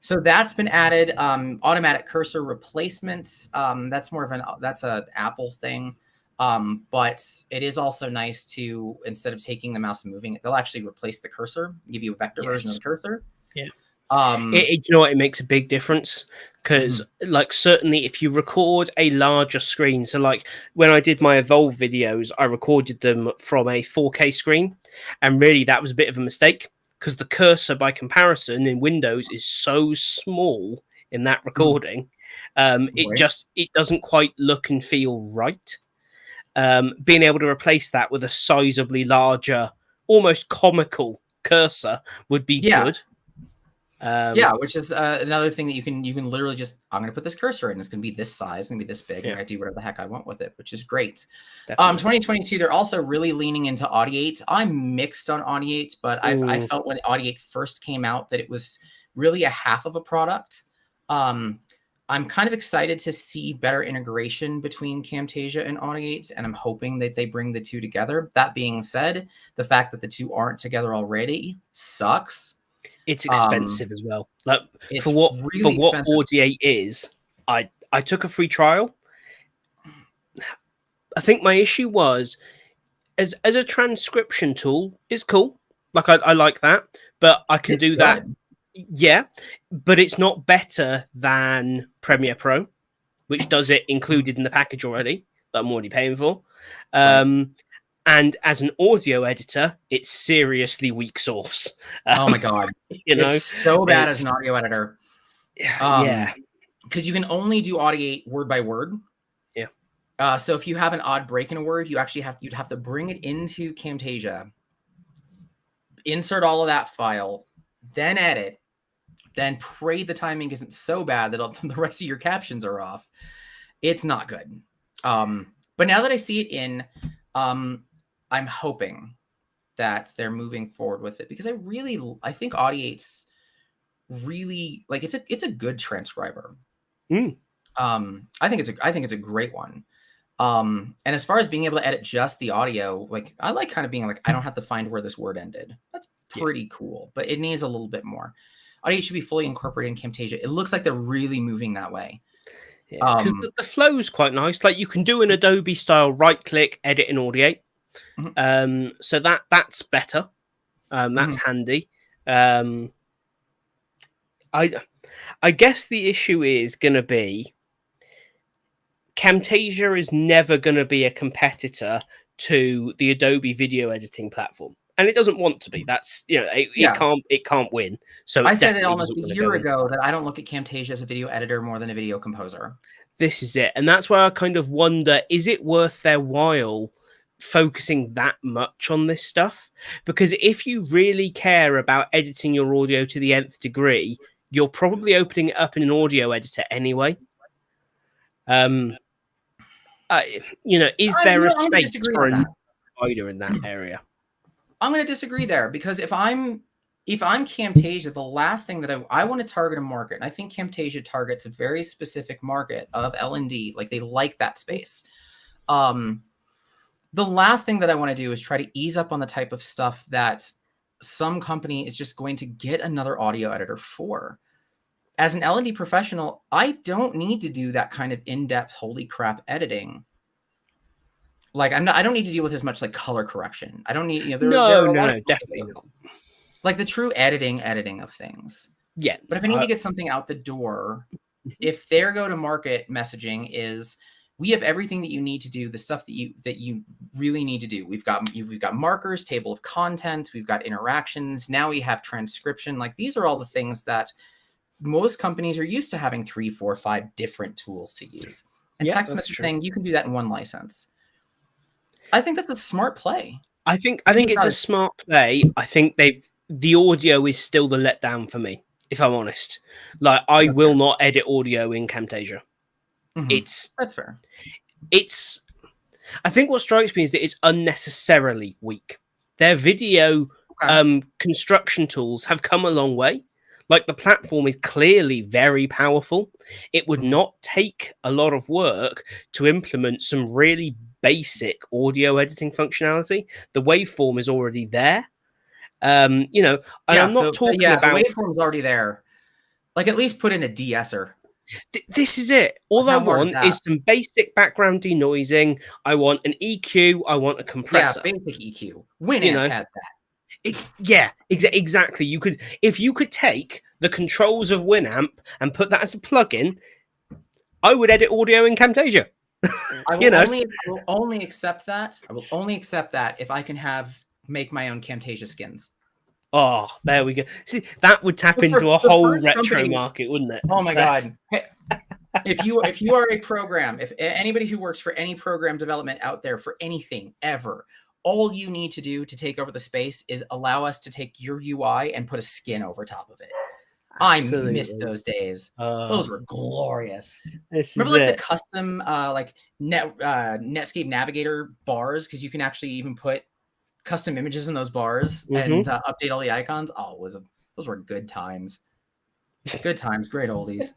So that's been added. Automatic cursor replacements. That's an Apple thing. But it is also nice to, instead of taking the mouse and moving it, they'll actually replace the cursor, give you a vector version of the cursor. Yeah. You know what? It makes a big difference because, certainly if you record a larger screen, so like when I did my Evolve videos, I recorded them from a 4K screen, and really that was a bit of a mistake because the cursor, by comparison, in Windows is so small in that recording. It doesn't quite look and feel right. Being able to replace that with a sizably larger, almost comical cursor would be good. Which is another thing that you can literally just, I'm going to put this cursor in. It's going to be this size, and be this big, and I do whatever the heck I want with it, which is great. 2022, they're also really leaning into Audiate. I'm mixed on Audiate, but I felt when Audiate first came out that it was really a half of a product. I'm kind of excited to see better integration between Camtasia and Audiate, and I'm hoping that they bring the two together. That being said, the fact that the two aren't together already sucks. It's expensive as well. Like it's for what expensive. Audiate is, I took a free trial. I think my issue was as a transcription tool, it's cool. Like I like that, but I can do that. Yeah, but it's not better than Premiere Pro, which does it included in the package already that I'm already paying for. And as an audio editor, it's seriously weak sauce. Oh my god, it's so bad as an audio editor. Yeah, because you can only do Audiate word by word. Yeah. So if you have an odd break in a word, you'd have to bring it into Camtasia, insert all of that file, then edit, then pray the timing isn't so bad that the rest of your captions are off. It's not good. But now that I see it in, I'm hoping that they're moving forward with it, because I think Audiate's really, like, it's a good transcriber. Mm. I think it's a great one. And as far as being able to edit just the audio, like, I like kind of being like, I don't have to find where this word ended. That's pretty cool, but it needs a little bit more. Audiate should be fully incorporated in Camtasia. It looks like they're really moving that way. Yeah, because the flow's quite nice. Like, you can do an Adobe style right click, edit in Audiate. So that's better. That's handy. I guess the issue is going to be Camtasia is never going to be a competitor to the Adobe video editing platform, and it doesn't want to be. That's, you know, it can't win. So I said it almost a year ago that I don't look at Camtasia as a video editor more than a video composer. This is it, and that's where I kind of wonder: is it worth their while focusing that much on this stuff? Because if you really care about editing your audio to the nth degree, you're probably opening it up in an audio editor anyway. You know, is there a space for a provider in that area? I'm going to disagree there, because if I'm Camtasia, the last thing that I want to target a market, and I think Camtasia targets a very specific market of L&D, like, they like that space. The last thing that I want to do is try to ease up on the type of stuff that some company is just going to get another audio editor for. As an L&D professional, I don't need to do that kind of in-depth, holy crap editing. Like, I don't need to deal with as much, like, color correction. I don't need, you know, no, definitely not. Like, the true editing of things. Yeah. But if I need to get something out the door, if their go-to-market messaging is, we have everything that you need to do the stuff that you really need to do. We've got markers, table of contents, we've got interactions. Now we have transcription. Like, these are all the things that most companies are used to having 3, 4, 5 different tools to use. And text messaging, you can do that in one license. I think that's a smart play. I think it's a smart play. I think the audio is still the letdown for me, if I'm honest. Like, I will not edit audio in Camtasia. That's fair. I think what strikes me is that it's unnecessarily weak. Their video construction tools have come a long way. Like, the platform is clearly very powerful. It would not take a lot of work to implement some really basic audio editing functionality. The waveform is already there. You know, and I'm not talking about... the waveform's already there. Like, at least put in a de-esser. This is it. All I want is some basic background denoising. I want an EQ. I want a compressor. Yeah, basic EQ. Winamp had that. Exactly. If you could take the controls of Winamp and put that as a plugin, I would edit audio in Camtasia. I will only accept that. I will only accept that if I can make my own Camtasia skins. Oh, there we go. See, that would tap into a whole retro market, wouldn't it? Oh my god! If you are a program, if anybody who works for any program development out there for anything ever, all you need to do to take over the space is allow us to take your UI and put a skin over top of it. Absolutely. I missed those days. Those were glorious. Remember, like, the custom Netscape Navigator bars, because you can actually even put custom images in those bars and update all the icons. Oh, those were good times. Good times, great oldies.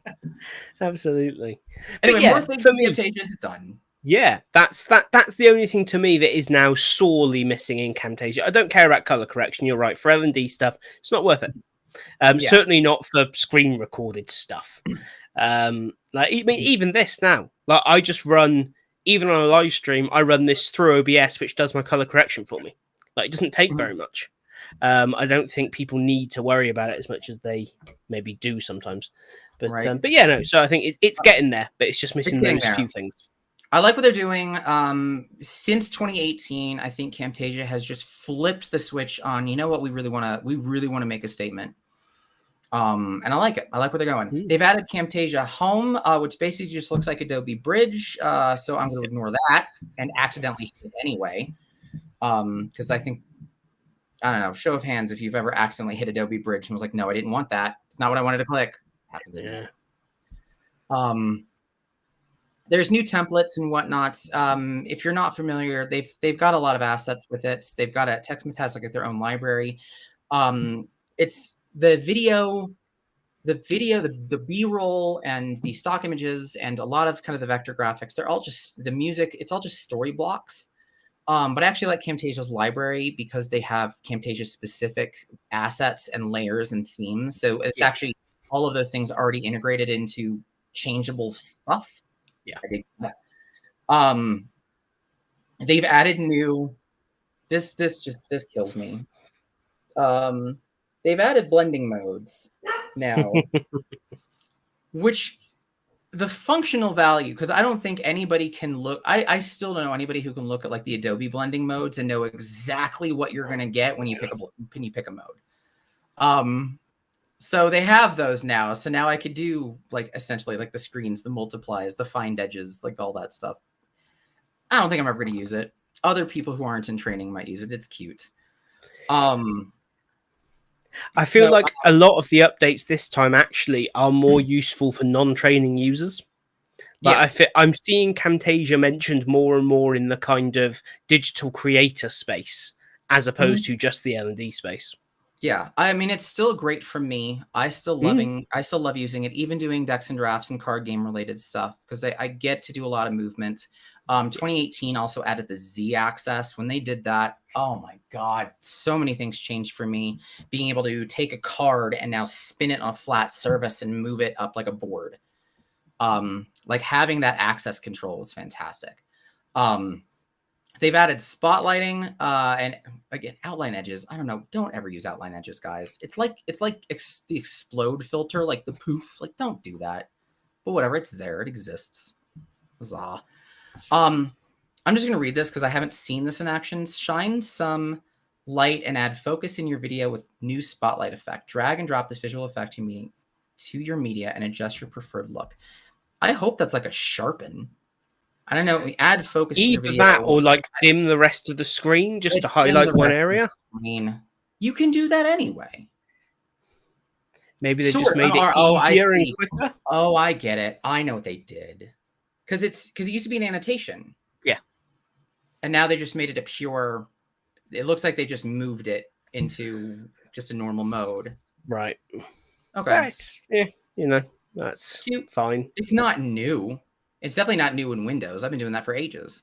Absolutely. Anyway, more things for me. Camtasia is done. Yeah, that's the only thing to me that is now sorely missing in Camtasia. I don't care about color correction. You're right. For L&D stuff, it's not worth it. Certainly not for screen recorded stuff. Like, I mean, even this now, like, I just run, even on a live stream, I run this through OBS, which does my color correction for me. Like, it doesn't take very much. I don't think people need to worry about it as much as they maybe do sometimes. But but yeah, no. So I think it's getting there, but it's just missing those few things. I like what they're doing. Since 2018, I think Camtasia has just flipped the switch on, you know what, we really want to make a statement. And I like it. I like where they're going. They've added Camtasia Home, which basically just looks like Adobe Bridge. So I'm going to ignore that and accidentally hit it anyway. Because I think I don't know, show of hands if you've ever accidentally hit Adobe Bridge and was like, no, I didn't want that. It's not what I wanted to click. Happens to me. There's new templates and whatnot. If you're not familiar, they've got a lot of assets with it. They've got TechSmith has like their own library. It's the video, the B-roll and the stock images and a lot of kind of the vector graphics. They're all just the music. It's all just story blocks. But I actually like Camtasia's library because they have Camtasia specific assets and layers and themes. So it's actually all of those things already integrated into changeable stuff. Yeah. I dig that. They've added new, this kills me. They've added blending modes now, which the functional value, because I don't think anybody can look, I still don't know anybody who can look at like the Adobe blending modes and know exactly what you're going to get when you pick a mode. So they have those now. So now I could do like essentially like the screens, the multiplies, the find edges, like all that stuff. I don't think I'm ever going to use it. Other people who aren't in training might use it. It's cute. I feel like a lot of the updates this time actually are more useful for non-training users. But I'm seeing Camtasia mentioned more and more in the kind of digital creator space as opposed to just the L&D space. Yeah, I mean, it's still great for me. I still love using it, even doing decks and drafts and card game related stuff because I get to do a lot of movement. 2018 also added the Z access. When they did that, oh my God, so many things changed for me. Being able to take a card and now spin it on a flat surface and move it up like a board. Like having that access control was fantastic. They've added spotlighting and again outline edges. I don't know. Don't ever use outline edges, guys. It's like the explode filter, like the poof. Like don't do that. But whatever, it's there. It exists. Huzzah. I'm just gonna read this because I haven't seen this in action. Shine some light and add focus in your video with new spotlight effect. Drag and drop this visual effect to your media and adjust your preferred look. I hope that's like a sharpen. I don't know. We add focus to your video. Either that or like dim the rest of the screen just to highlight one area. You can do that anyway. Maybe they just made it easier and quicker. Oh, I get it. I know what they did. Because it used to be an annotation. Yeah. And now they just made it a pure. It looks like they just moved it into just a normal mode. Right. Okay. Right. Yeah, you know, that's fine. It's not new. It's definitely not new in Windows. I've been doing that for ages.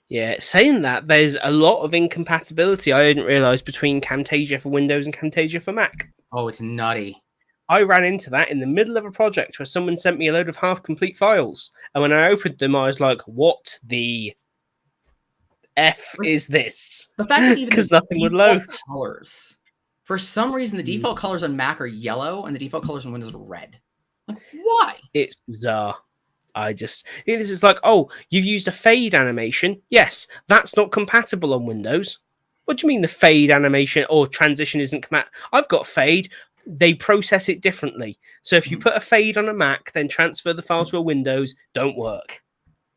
Yeah, saying that, there's a lot of incompatibility I didn't realize between Camtasia for Windows and Camtasia for Mac. Oh, it's nutty. I ran into that in the middle of a project where someone sent me a load of half-complete files. And when I opened them, I was like, what the F is this? The fact that even because nothing would load. Colors. For some reason, the default colors on Mac are yellow and the default colors on Windows are red. Like, why? It's bizarre. This is like, oh, you've used a fade animation. Yes, that's not compatible on Windows. What do you mean the fade animation or transition isn't compatible? I've got fade. They process it differently. So if you put a fade on a Mac, then transfer the file to a Windows, don't work.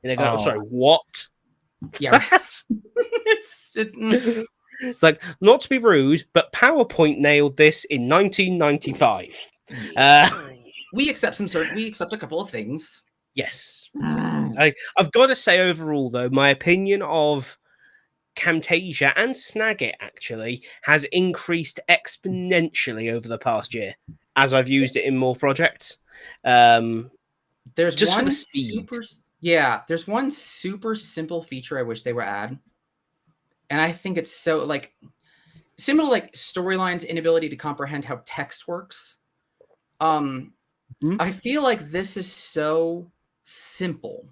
And they go, oh, sorry, what? Yeah. It's like, not to be rude, but PowerPoint nailed this in 1995. We accept a couple of things. Yes. I've got to say overall, though, my opinion of Camtasia and Snagit actually has increased exponentially over the past year as I've used it in more projects. There's just one for the speed. There's one super simple feature I wish they would add. And I think it's so like similar like Storyline's inability to comprehend how text works. I feel like this is so simple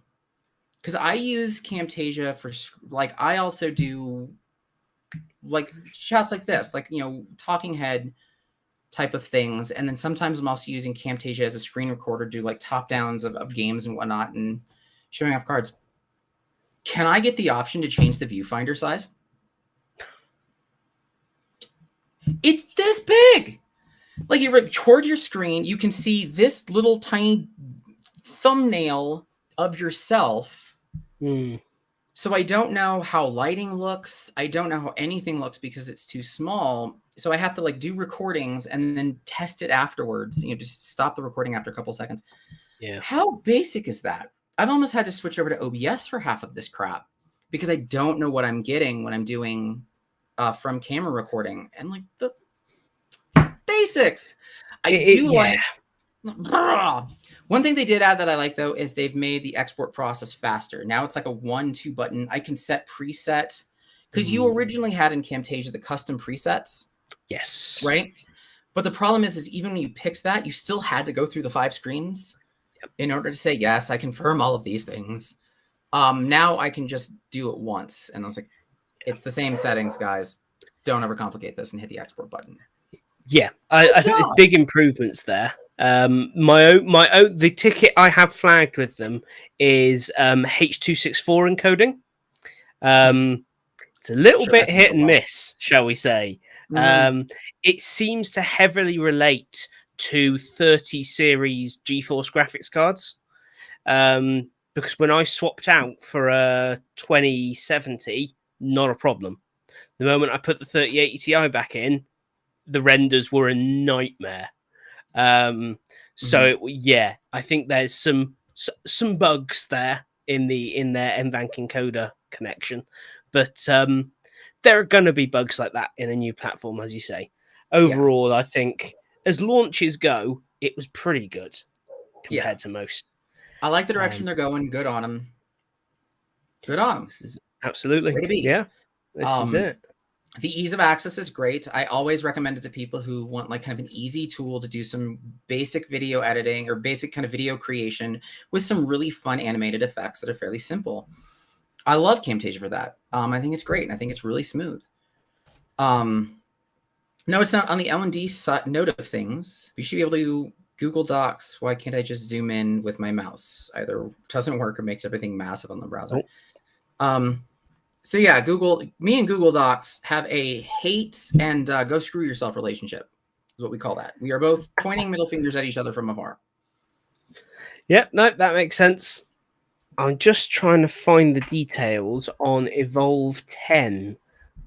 because I use Camtasia for like I also do like shots like this, like talking head type of things, and then sometimes I'm also using Camtasia as a screen recorder, do like top downs of games and whatnot, and showing off cards. Can I get the option to change the viewfinder size? It's this big. Like you record your screen, you can see this little tiny thumbnail of yourself. So I don't know how lighting looks. I don't know how anything looks because it's too small. So I have to like do recordings and then test it afterwards. Just stop the recording after a couple seconds. Yeah. How basic is that? I've almost had to switch over to OBS for half of this crap because I don't know what I'm getting when I'm doing from camera recording and like the basics. I do Yeah. like. One thing they did add that I like though is they've made the export process faster. Now it's like a 1-2 button. I can set preset because you originally had in Camtasia the custom presets. Yes. Right. But the problem is even when you picked that, you still had to go through the 5 screens in order to say, yes, I confirm all of these things. Now I can just do it once. And I was like, it's the same settings, guys. Don't overcomplicate this and hit the export button. Yeah, I think there's big improvements there. The ticket I have flagged with them is H.264 encoding. It's a little bit hit and miss, shall we say. It seems to heavily relate to 30 series GeForce graphics cards. Because when I swapped out for a 2070, not a problem. The moment I put the 3080 Ti back in, the renders were a nightmare. Yeah, I think there's some bugs there in their NVANC encoder connection, but there are going to be bugs like that in a new platform, as you say. Overall, I think as launches go, it was pretty good compared to most. I like the direction they're going. Good on them. Good on them. This is absolutely. Way to be. Yeah, this is it. The ease of access is great. I always recommend it to people who want like kind of an easy tool to do some basic video editing or basic kind of video creation with some really fun animated effects that are fairly simple. I love Camtasia for that. I think it's great. And I think it's really smooth. No, it's not on the L&D note of things. We should be able to Google Docs. Why can't I just zoom in with my mouse? Either doesn't work or makes everything massive on the browser. So yeah, me and Google Docs have a hate and go screw yourself relationship is what we call that. We are both pointing middle fingers at each other from afar. Yep, no, that makes sense. I'm just trying to find the details on Evolve 10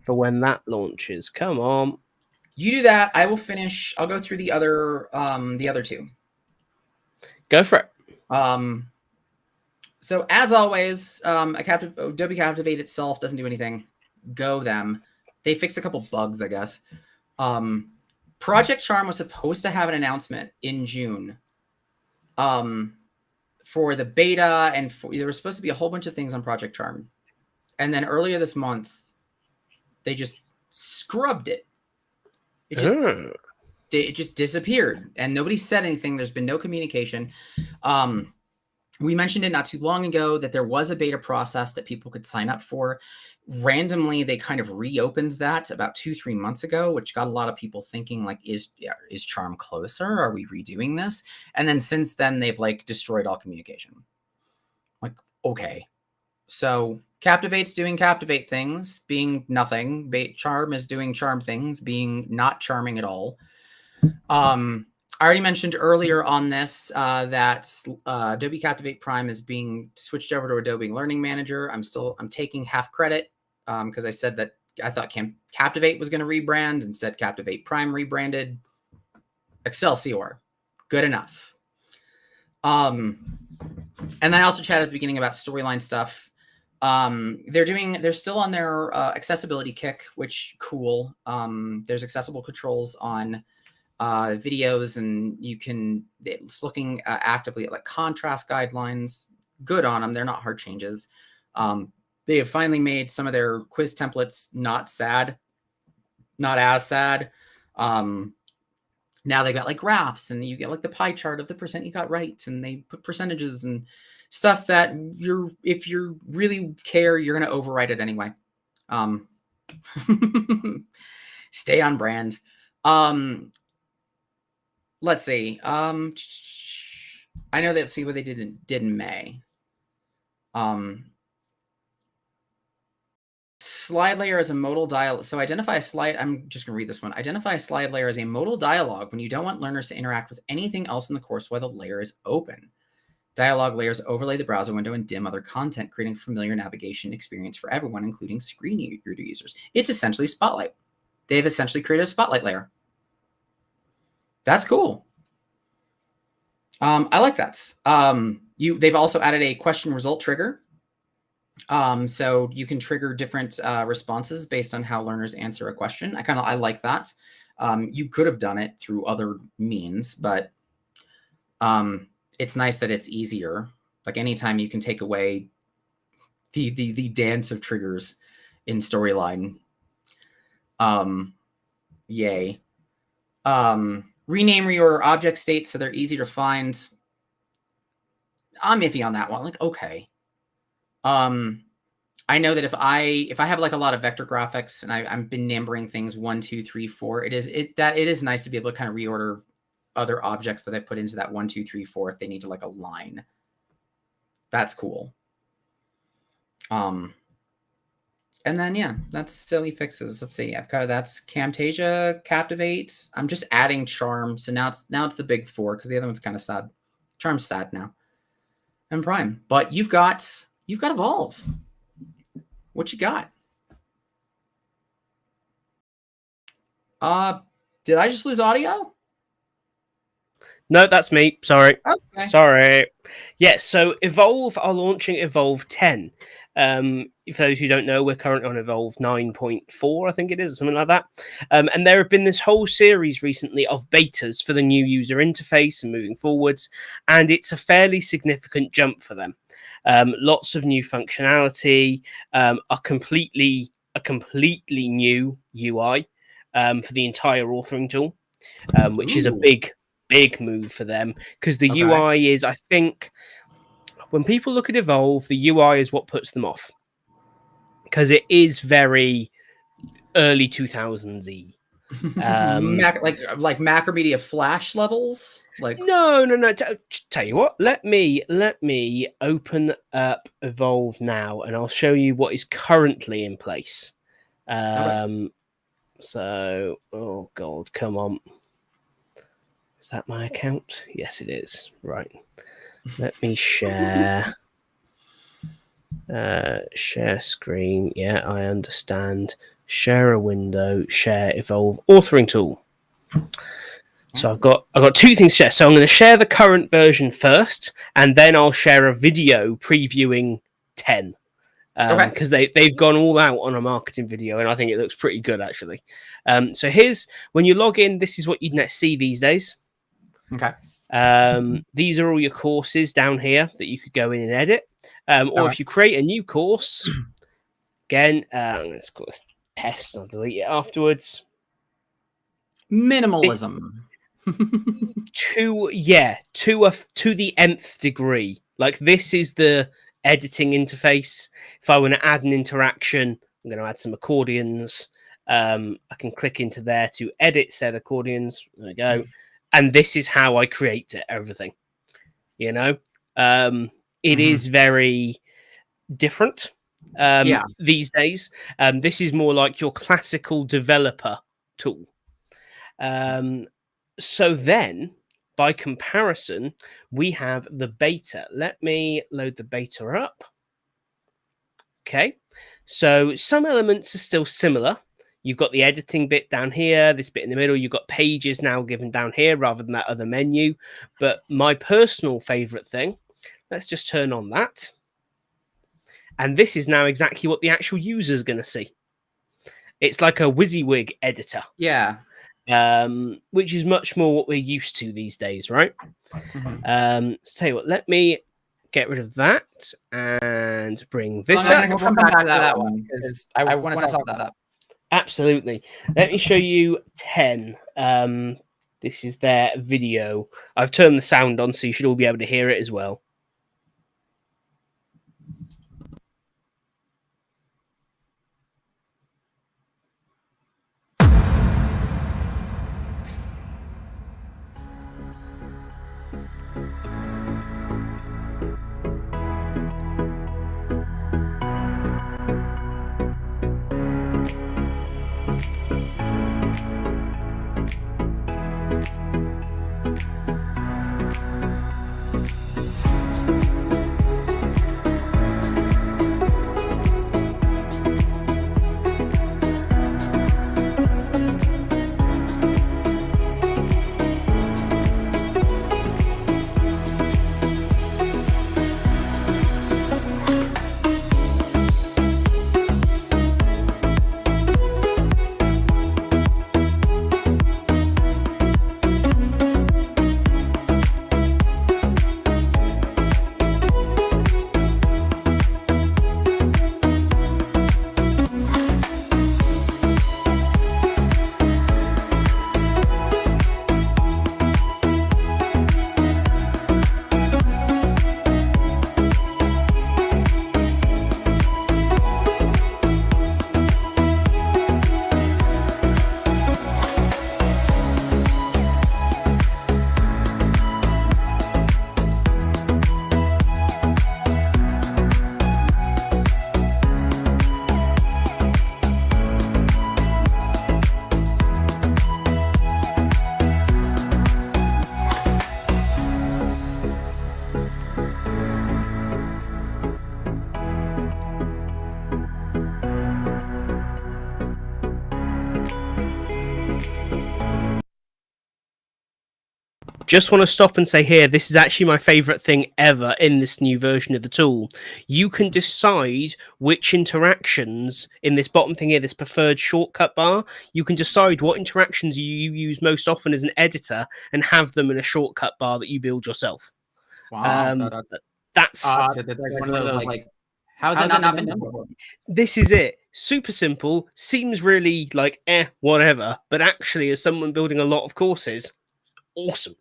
for when that launches. Come on. You do that. I will finish. I'll go through the other two. Go for it. So as always, Adobe Captivate itself doesn't do anything. Go them. They fixed a couple bugs, I guess. Project Charm was supposed to have an announcement in June for the beta, and there was supposed to be a whole bunch of things on Project Charm. And then earlier this month, they just scrubbed it. It just disappeared, and nobody said anything. There's been no communication. We mentioned it not too long ago that there was a beta process that people could sign up for. Randomly, they kind of reopened that about 2-3 months ago, which got a lot of people thinking, like, is Charm closer? Are we redoing this? And then since then, they've like destroyed all communication. Like, okay. So Captivate's doing Captivate things, being nothing. Charm is doing Charm things, being not charming at all. I already mentioned earlier on this that Adobe Captivate Prime is being switched over to Adobe Learning Manager. I'm taking half credit because I said that I thought Captivate was going to rebrand. Instead, Captivate Prime rebranded. Excelsior, good enough. And then I also chatted at the beginning about storyline stuff. They're still on their accessibility kick, which cool. There's accessible controls on videos, and it's looking actively at like contrast guidelines. Good on them. They're not hard changes. They have finally made some of their quiz templates not as sad. Now they've got like graphs, and you get like the pie chart of the percent you got right, and they put percentages and stuff that if you really care, you're going to overwrite it anyway. Stay on brand. Let's see. I know that. See what they did in May. Slide layer as a modal dialogue. So identify a slide. I'm just going to read this one. Identify a slide layer as a modal dialogue when you don't want learners to interact with anything else in the course while the layer is open. Dialog layers overlay the browser window and dim other content, creating a familiar navigation experience for everyone, including screen reader users. It's essentially Spotlight. They've essentially created a Spotlight layer. That's cool. I like that. They've also added a question result trigger. So you can trigger different responses based on how learners answer a question. I like that. You could have done it through other means, but it's nice that it's easier. Like anytime you can take away the dance of triggers in Storyline. Yay. Rename, reorder object states so they're easy to find. I'm iffy on that one. Like, okay. I know that if I have like a lot of vector graphics and I've been numbering things 1, 2, 3, 4, it is nice to be able to kind of reorder other objects that I've put into that 1, 2, 3, 4 if they need to like align. That's cool. And then yeah, that's silly fixes. Let's see. I've got that's Camtasia, Captivate. I'm just adding Charm. So now it's the big 4 because the other one's kind of sad. Charm's sad now. And Prime. But you've got Evolve. What you got? Did I just lose audio? No, that's me. Sorry. Okay. Sorry. Yeah, so Evolve are launching Evolve 10. For those who don't know, we're currently on Evolve 9.4, I think it is, or something like that. And there have been this whole series recently of betas for the new user interface and moving forwards, and it's a fairly significant jump for them. Lots of new functionality, a completely new UI for the entire authoring tool, which is a big move for them because the UI is, I think, when people look at Evolve, the UI is what puts them off because it is very early 2000s-y. Like Macromedia Flash levels. Like no. Tell you what, let me open up Evolve now, and I'll show you what is currently in place. So, oh god, come on. Is that my account? Yes, it is. Right. Let me share. Share screen. Yeah, I understand. Share a window. Share Evolve authoring tool. So I've got 2 things to share. So I'm going to share the current version first, and then I'll share a video previewing 10. Because they've gone all out on a marketing video, and I think it looks pretty good actually. So here's when you log in. This is what you'd see these days. Okay. These are all your courses down here that you could go in and edit. Or if you create a new course, again, let's call this test. I'll delete it afterwards. Minimalism. To the nth degree. Like this is the editing interface. If I want to add an interaction, I'm going to add some accordions. I can click into there to edit said accordions. There we go. And this is how I create everything. You know, it is very different these days. This is more like your classical developer tool. So then, by comparison, we have the beta. Let me load the beta up. Okay, so some elements are still similar. You've got the editing bit down here, this bit in the middle. You've got pages now given down here rather than that other menu. But my personal favorite thing, let's just turn on that. And this is now exactly what the actual user is going to see. It's like a WYSIWYG editor. Yeah. Which is much more what we're used to these days, right? So tell you what, let me get rid of that and bring this up. We'll come back to that one because I want to talk about that. Absolutely. Let me show you 10. This is their video. I've turned the sound on, so you should all be able to hear it as well. Just want to stop and say here, this is actually my favorite thing ever in this new version of the tool. You can decide which interactions in this bottom thing here, this preferred shortcut bar, you can decide what interactions you use most often as an editor and have them in a shortcut bar that you build yourself. Wow. That's That's like one of those like, how's that not been done before? This is it. Super simple, seems really like whatever, but actually as someone building a lot of courses, awesome.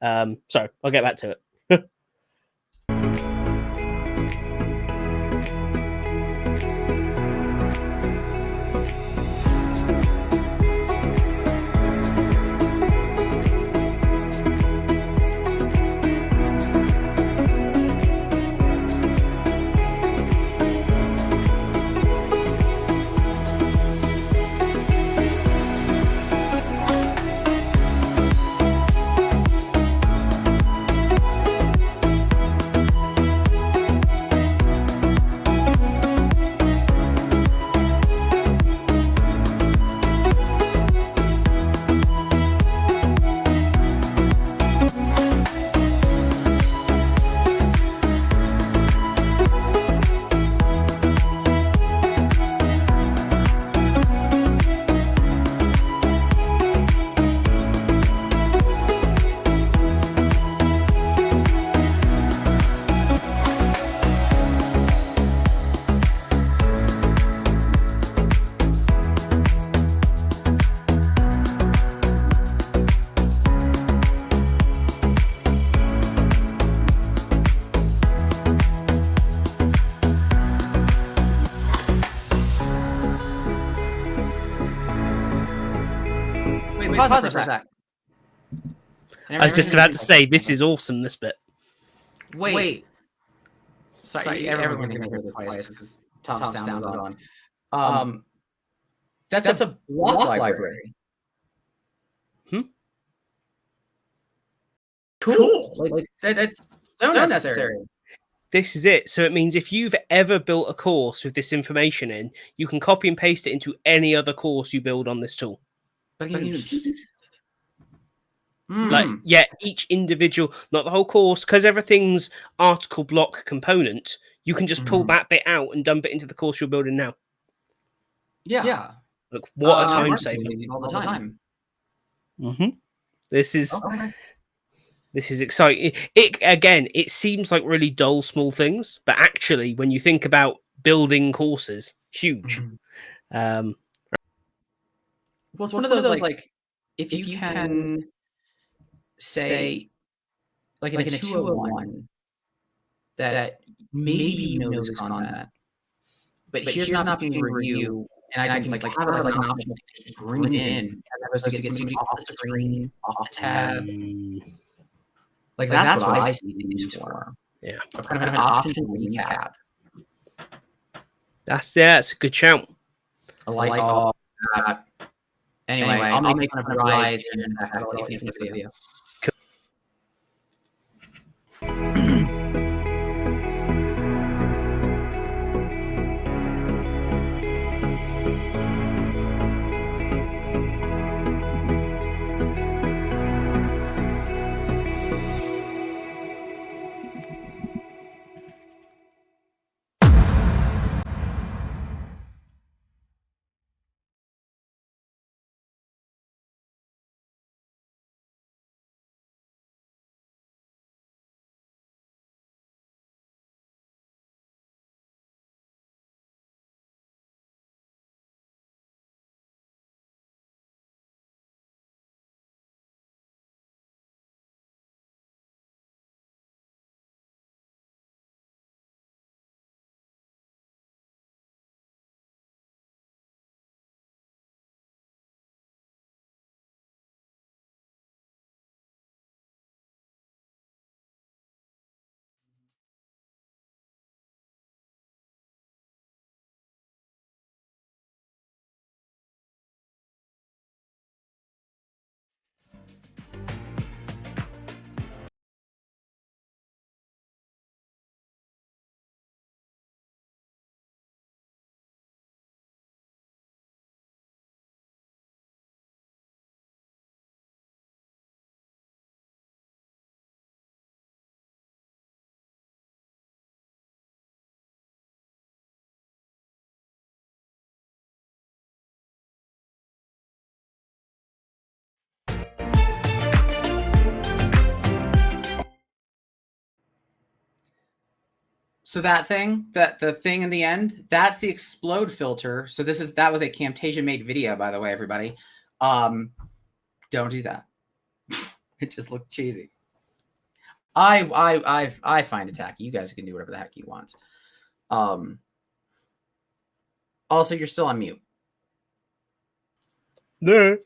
So I'll get back to it. Pause it for a sec. I was just about to say, this is awesome, this bit. Wait. Sorry, everyone can hear this twice because Tom's sound is on. That's a block library. Cool. Like that's so necessary. This is it. So it means if you've ever built a course with this information in, you can copy and paste it into any other course you build on this tool. But pieces. Like, yeah, each individual, not the whole course, because everything's article block component, you can just pull that bit out and dump it into the course you're building now. Yeah. Look, what a time saver. All the time. This is exciting. It seems like really dull, small things, but actually, when you think about building courses, huge. Well, it's one of those like if you can say like in a 201 that maybe you know this content, but here's an opportunity to review, and I can like have an option to just bring it in as opposed to get somebody off the screen, off the tab. Like that's what I see these for. Yeah, kind of an option to recap. That's a good shout. I like all that. Anyway, I'll make fun of Rise and if you finish the video. So that thing, the thing in the end, that's the explode filter. So that was a Camtasia made video, by the way, everybody. Don't do that. It just looked cheesy. I find it tacky. You guys can do whatever the heck you want. Also, you're still on mute. No.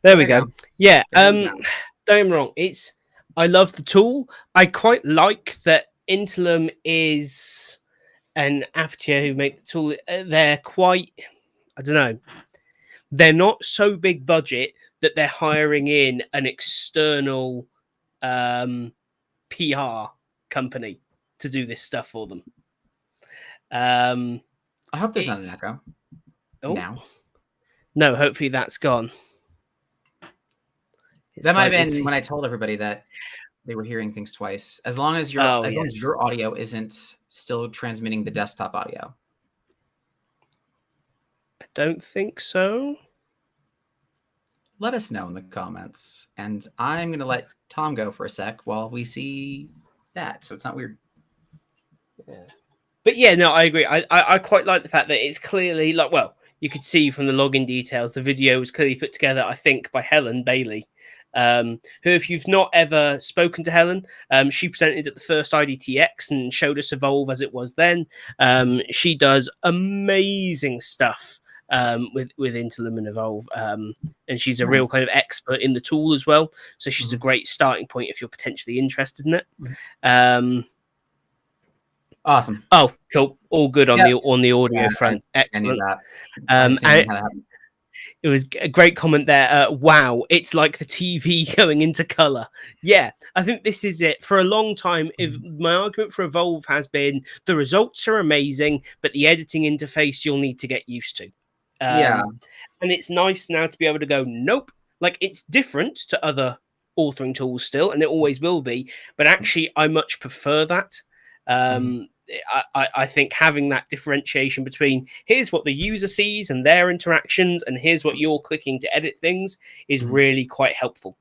There we you go. Yeah. There you go. Don't get me wrong. I love the tool. I quite like that Intelum is an Aperture who make the tool. They're quite, I don't know, they're not so big budget that they're hiring in an external PR company to do this stuff for them. I hope there's not an echo. Now. No, hopefully that's gone. That might have been when I told everybody that they were hearing things twice. As long as your long as your audio isn't still transmitting the desktop audio. I don't think so. Let us know in the comments, and I'm going to let Tom go for a sec while we see that, so it's not weird. Yeah. But yeah, no, I agree. I quite like the fact that it's clearly like, well, you could see from the login details, the video was clearly put together, I think, by Helen Bailey, who, if you've not ever spoken to Helen, she presented at the first IDTX and showed us Evolve as it was then. She does amazing stuff with Intelum and Evolve, and she's a real kind of expert in the tool as well. So she's a great starting point if you're potentially interested in it. Awesome. Oh, cool. All good on the audio front. Excellent. And it was a great comment there. Wow, it's like the TV going into color. Yeah, I think this is it. For a long time, if my argument for Evolve has been the results are amazing, but the editing interface you'll need to get used to. And it's nice now to be able to go, nope, like it's different to other authoring tools still, and it always will be, but actually I much prefer that. I think having that differentiation between here's what the user sees and their interactions and here's what you're clicking to edit things is really quite helpful.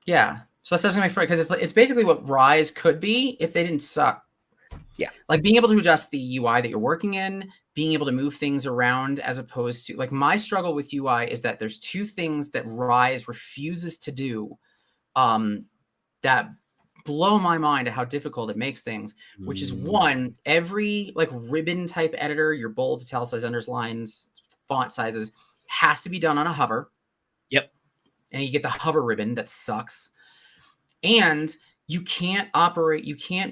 Yeah. So that's something because it's basically what Rise could be if they didn't suck. Yeah. Like being able to adjust the UI that you're working in, being able to move things around as opposed to like my struggle with UI is that there's two things that Rise refuses to do that blow my mind at how difficult it makes things, which is one, every like ribbon type editor, your bold, italicized, underlines, font sizes has to be done on a hover. Yep. And you get the hover ribbon that sucks. And you can't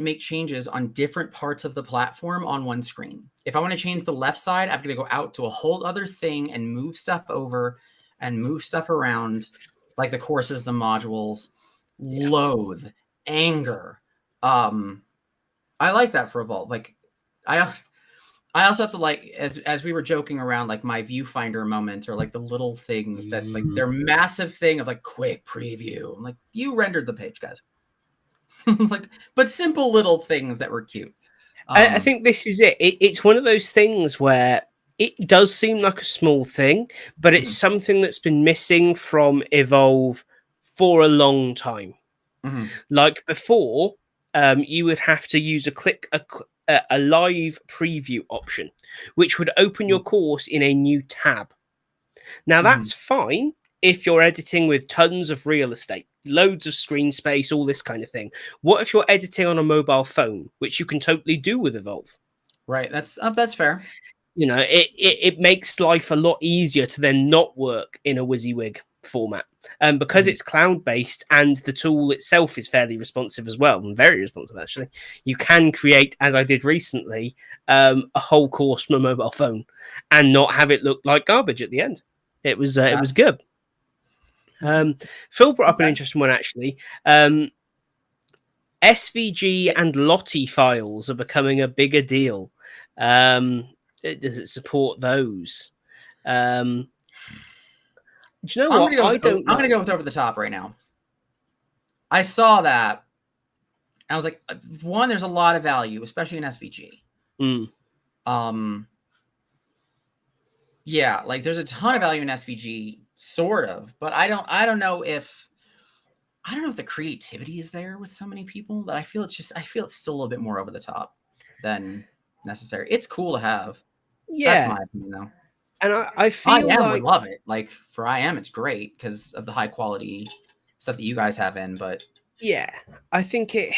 make changes on different parts of the platform on one screen. If I want to change the left side, I've got to go out to a whole other thing and move stuff over and move stuff around, like the courses, the modules, loathe, anger. I like that for Evolve. Like I also have to like, as we were joking around, like my viewfinder moment or like the little things that like their massive thing of like quick preview. I'm like, you rendered the page, guys. It's like, but simple little things that were cute. I think this is it. It's one of those things where it does seem like a small thing, but it's something that's been missing from Evolve for a long time. Like before, you would have to use a live preview option, which would open your course in a new tab. Now, that's fine if you're editing with tons of real estate, loads of screen space, all this kind of thing. What if you're editing on a mobile phone, which you can totally do with Evolve? Right. That's fair. You know, it makes life a lot easier to then not work in a WYSIWYG format. Because it's cloud-based and the tool itself is fairly responsive as well, and very responsive actually, you can create, as I did recently, a whole course from a mobile phone and not have it look like garbage at the end. It was good. Phil brought up an interesting one actually. SVG and Lottie files are becoming a bigger deal. Does it support those? Do you know what? I'm going to go with over the top right now. I saw that. I was like, one, there's a lot of value, especially in SVG. Yeah, like there's a ton of value in SVG, sort of, but I don't know if the creativity is there with so many people that I feel it's still a little bit more over the top than necessary. It's cool to have. That's Yeah, my opinion, though. and I feel IM would like, love it. Like for IM, it's great because of the high quality stuff that you guys have in. But yeah, I think it.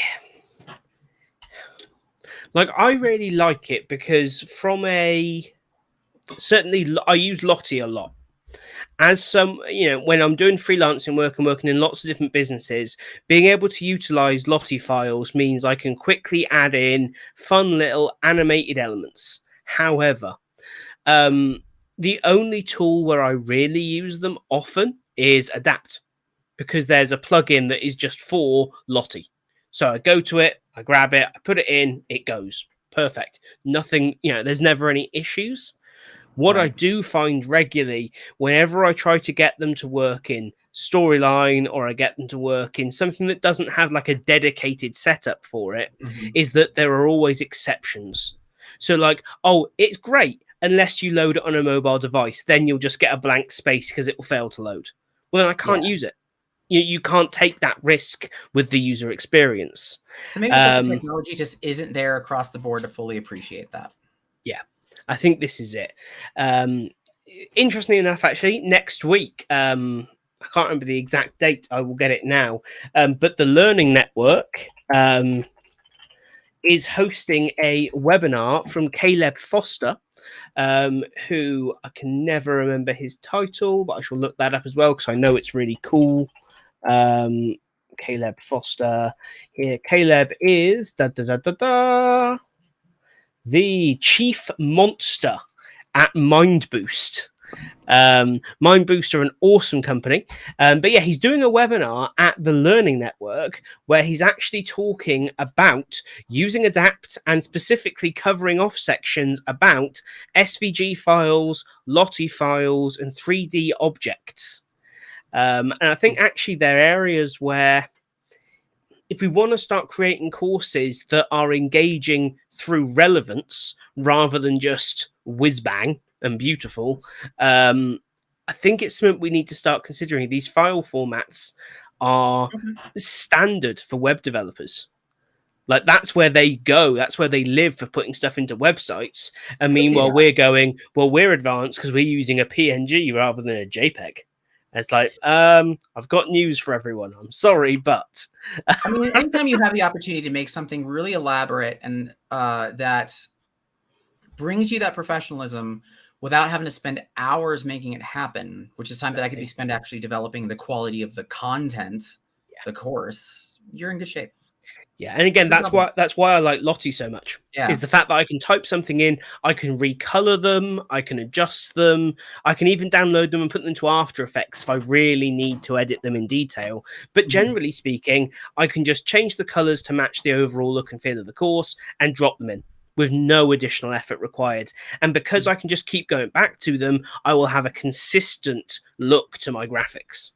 Like, I really like it because from a certainly, I use Lottie a lot. As some, when I'm doing freelancing work and working in lots of different businesses, being able to utilize Lottie files means I can quickly add in fun little animated elements. However, um, the only tool where I really use them often is Adapt, because there's a plugin that is just for Lottie. So I go to it, I grab it, I put it in, it goes. Perfect. Nothing, there's never any issues. What I right. do find regularly, whenever I try to get them to work in storyline or I get them to work in something that doesn't have like a dedicated setup for it, Mhm. is that there are always exceptions. So, like, oh, it's great unless you load it on a mobile device, then you'll just get a blank space because it will fail to load. Well, then I Yeah. can't use it. You can't take that risk with the user experience. So maybe it's that the technology just isn't there across the board to fully appreciate that. Yeah, I think this is it. Interestingly enough, actually, next week, I can't remember the exact date. I will get it now. But the Learning Network is hosting a webinar from Caleb Foster, who I can never remember his title, but I shall look that up as well because I know it's really cool. Caleb Foster here. Caleb is the chief monster at Mind Boost. Mind Boost are an awesome company. But yeah, he's doing a webinar at the Learning Network where he's actually talking about using Adapt and specifically covering off sections about SVG files, Lottie files, and 3D objects. And I think actually they're areas where if we want to start creating courses that are engaging through relevance rather than just whiz bang and beautiful, I think it's something we need to start considering. These file formats are standard for web developers. Like, that's where they go. That's where they live for putting stuff into websites. And meanwhile, we're going, well, we're advanced because we're using a PNG rather than a JPEG. It's like, I've got news for everyone. I'm sorry, but I mean, anytime you have the opportunity to make something really elaborate and that brings you that professionalism without having to spend hours making it happen, which is time that I could be spent actually developing the quality of the content, the course, you're in good shape. Yeah, and again, that's why I like Lottie so much. Yeah. Is the fact that I can type something in, I can recolor them, I can adjust them, I can even download them and put them into After Effects if I really need to edit them in detail. But generally speaking, I can just change the colors to match the overall look and feel of the course and drop them in with no additional effort required. And because I can just keep going back to them, I will have a consistent look to my graphics.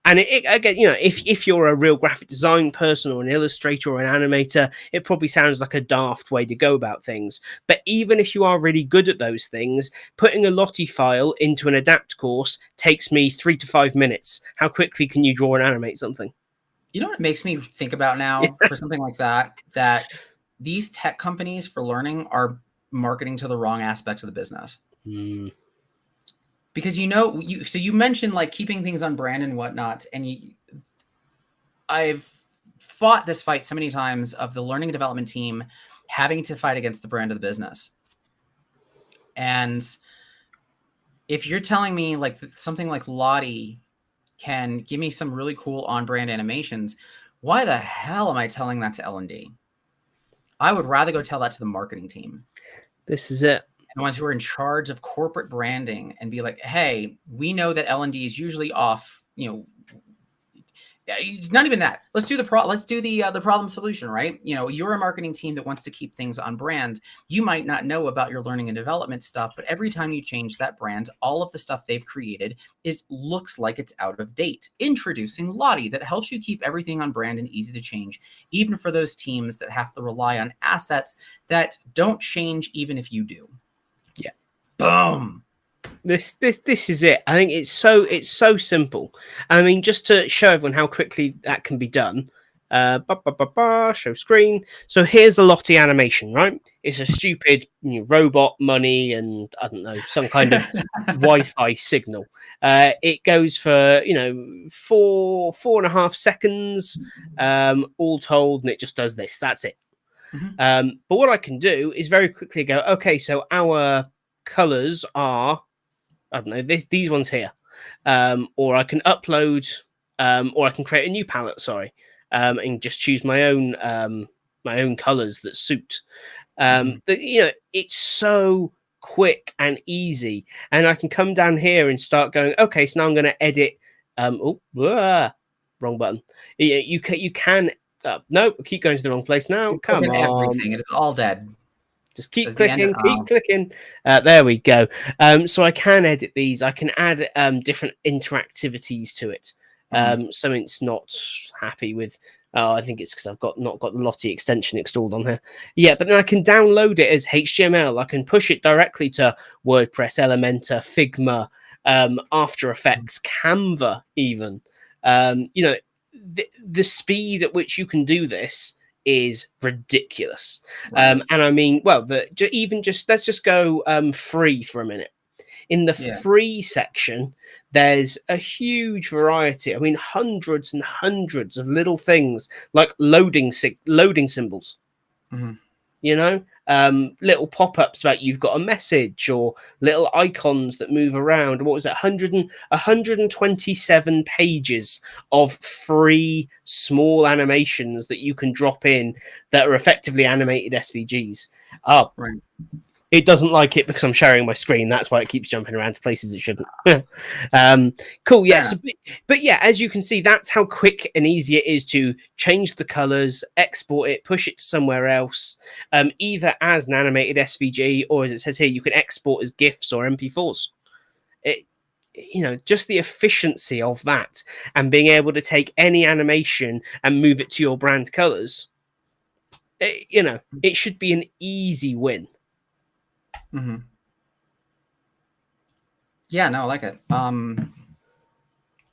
And again, if you're a real graphic design person or an illustrator or an animator, it probably sounds like a daft way to go about things. But even if you are really good at those things, putting a Lottie file into an Adapt course takes me 3 to 5 minutes. How quickly can you draw and animate something? You know what it makes me think about now for something like that? That these tech companies for learning are marketing to the wrong aspects of the business. Because you mentioned like keeping things on brand and whatnot, and I've fought this fight so many times of the learning and development team having to fight against the brand of the business. And if you're telling me like something like Lottie can give me some really cool on-brand animations, why the hell am I telling that to L&D? I would rather go tell that to the marketing team. This is it. The ones who are in charge of corporate branding and be like, hey, we know that L&D is usually off, it's not even that. Let's do the problem solution, right? You're a marketing team that wants to keep things on brand. You might not know about your learning and development stuff, but every time you change that brand, all of the stuff they've created looks like it's out of date. Introducing Lottie that helps you keep everything on brand and easy to change, even for those teams that have to rely on assets that don't change even if you do. Yeah. Boom. This is it. I think it's so simple. I mean, just to show everyone how quickly that can be done, Show screen. So here's a Lottie animation, right? It's a stupid robot money and I don't know, some kind of Wi-Fi signal. It goes for 4.5 seconds, all told, and it just does this. That's it. But what I can do is very quickly go, okay, so our colors are, I don't know, these ones here, or I can upload, or I can create a new palette. Sorry, and just choose my own colors that suit. It's so quick and easy, and I can come down here and start going. Okay, so now I'm going to edit. Wrong button. You can. No, keep going to the wrong place now. Come on, everything. It is all dead. just keep clicking, keep clicking. There we go. So I can edit these. I can add different interactivities to it. Something's not happy with. Oh, I think it's because I've not got the Lottie extension installed on here. Yeah, but then I can download it as HTML. I can push it directly to WordPress, Elementor, Figma, After Effects, Canva, even. The speed at which you can do this is ridiculous. And I mean, well, let's just go free for a minute. In the free section, there's a huge variety. I mean, hundreds and hundreds of little things like loading symbols. Little pop-ups about you've got a message, or little icons that move around. What was it? 127 pages of free small animations that you can drop in that are effectively animated SVGs. Oh, right. It doesn't like it because I'm sharing my screen. That's why it keeps jumping around to places it shouldn't. Cool. Yeah. But yeah, as you can see, that's how quick and easy it is to change the colors, export it, push it to somewhere else, either as an animated SVG or, as it says here, you can export as GIFs or MP4s. Just the efficiency of that and being able to take any animation and move it to your brand colors. It should be an easy win. Yeah, no, I like it.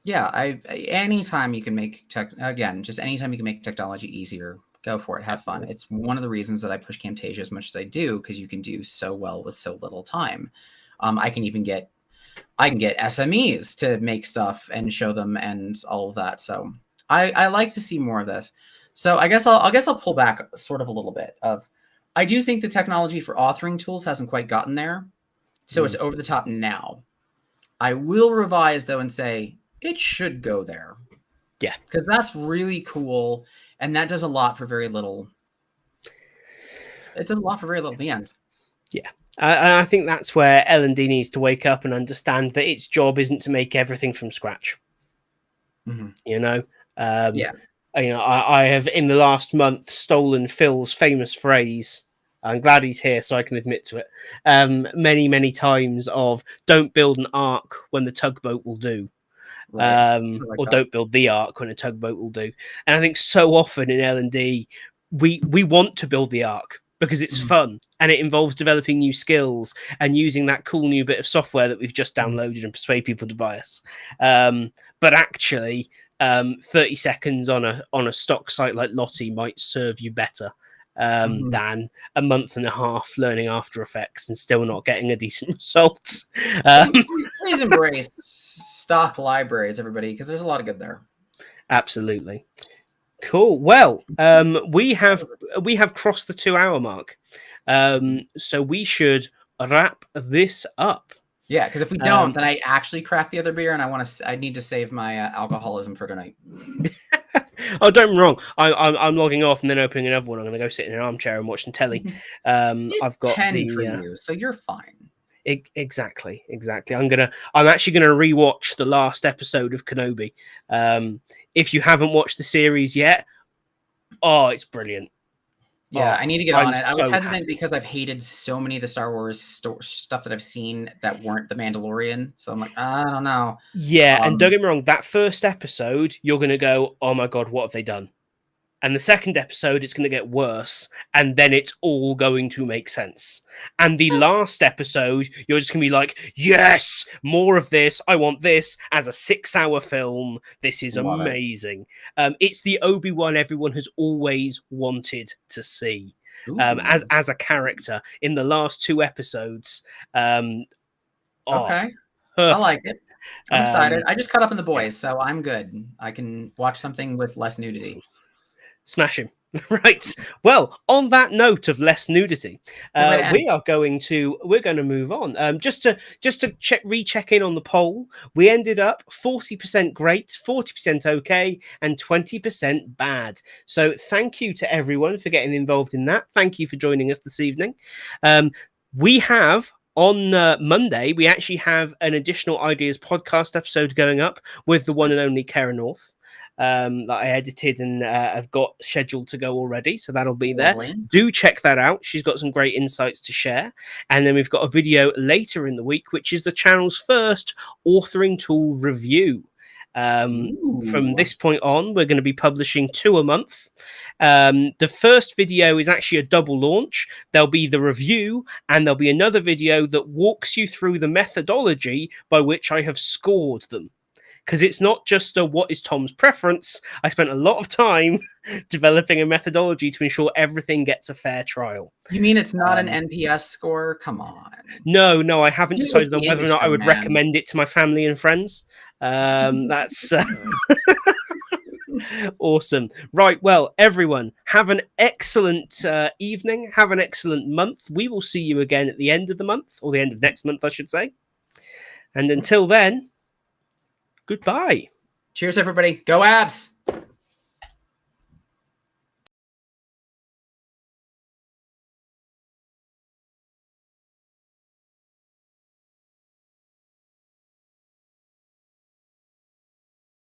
Anytime you can make anytime you can make technology easier, go for it. Have fun. It's one of the reasons that I push Camtasia as much as I do, because you can do so well with so little time. I can get SMEs to make stuff and show them and all of that. So I like to see more of this. So I guess I'll pull back sort of a little bit of. I do think the technology for authoring tools hasn't quite gotten there. So it's over the top now. I will revise, though, and say it should go there. Yeah. Because that's really cool. And that does a lot for very little. It does a lot for very little at the end. Yeah. I think that's where L&D needs to wake up and understand that its job isn't to make everything from scratch. I have, in the last month, stolen Phil's famous phrase. I'm glad he's here so I can admit to it. Many, many times of don't build an ark when the tugboat will do. Or don't build the ark when a tugboat will do. And I think so often in L&D, we want to build the ark because it's fun and it involves developing new skills and using that cool new bit of software that we've just downloaded and persuade people to buy us. But actually, 30 seconds on a stock site like Lottie might serve you better than a month and a half learning After Effects and still not getting a decent result. Please embrace stock libraries, everybody, because there's a lot of good there. Absolutely. Cool. Well, we have crossed the 2-hour mark, so we should wrap this up. Yeah, because if we don't, then I actually crack the other beer, and I need to save my alcoholism for tonight. Oh, don't get me wrong. I'm logging off and then opening another one. I'm going to go sit in an armchair and watch some telly. I've got 10 for you, so you're fine. Exactly. I'm actually gonna rewatch the last episode of Kenobi. If you haven't watched the series yet, it's brilliant. Yeah, I need to get on it. I was hesitant because I've hated so many of the Star Wars stuff that I've seen that weren't The Mandalorian. So I'm like, I don't know. Yeah, and don't get me wrong, that first episode, you're going to go, oh my God, what have they done? And the second episode, it's going to get worse, and then it's all going to make sense. And the last episode, you're just going to be like, yes, more of this. I want this as a 6-hour film. This is Love it. amazing. It's the Obi-Wan everyone has always wanted to see as a character in the last 2 episodes. Okay. Perfect. I like it. I'm excited. I just caught up in The Boys, so I'm good. I can watch something with less nudity. Smash him. Right. Well, on that note of less nudity, we're going to move on. Just to recheck in on the poll, we ended up 40% great, 40% okay, and 20% bad. So thank you to everyone for getting involved in that. Thank you for joining us this evening. We have on Monday, we actually have an additional Ideas podcast episode going up with the one and only Kara North. That I edited and I've got scheduled to go already, so that'll be there. Do check that out. She's got some great insights to share. And then we've got a video later in the week, which is the channel's first authoring tool review. From this point on, we're going to be publishing 2 a month. The first video is actually a double launch. There'll be the review, and there'll be another video that walks you through the methodology by which I have scored them. Because it's not just a what is Tom's preference. I spent a lot of time developing a methodology to ensure everything gets a fair trial. You mean it's not an NPS score? Come on. No, I haven't decided on whether or not I would recommend it to my family and friends. That's awesome. Right, well, everyone, have an excellent evening. Have an excellent month. We will see you again at the end of the month, or the end of next month, I should say. And until then, goodbye. Cheers, everybody. Go Avs!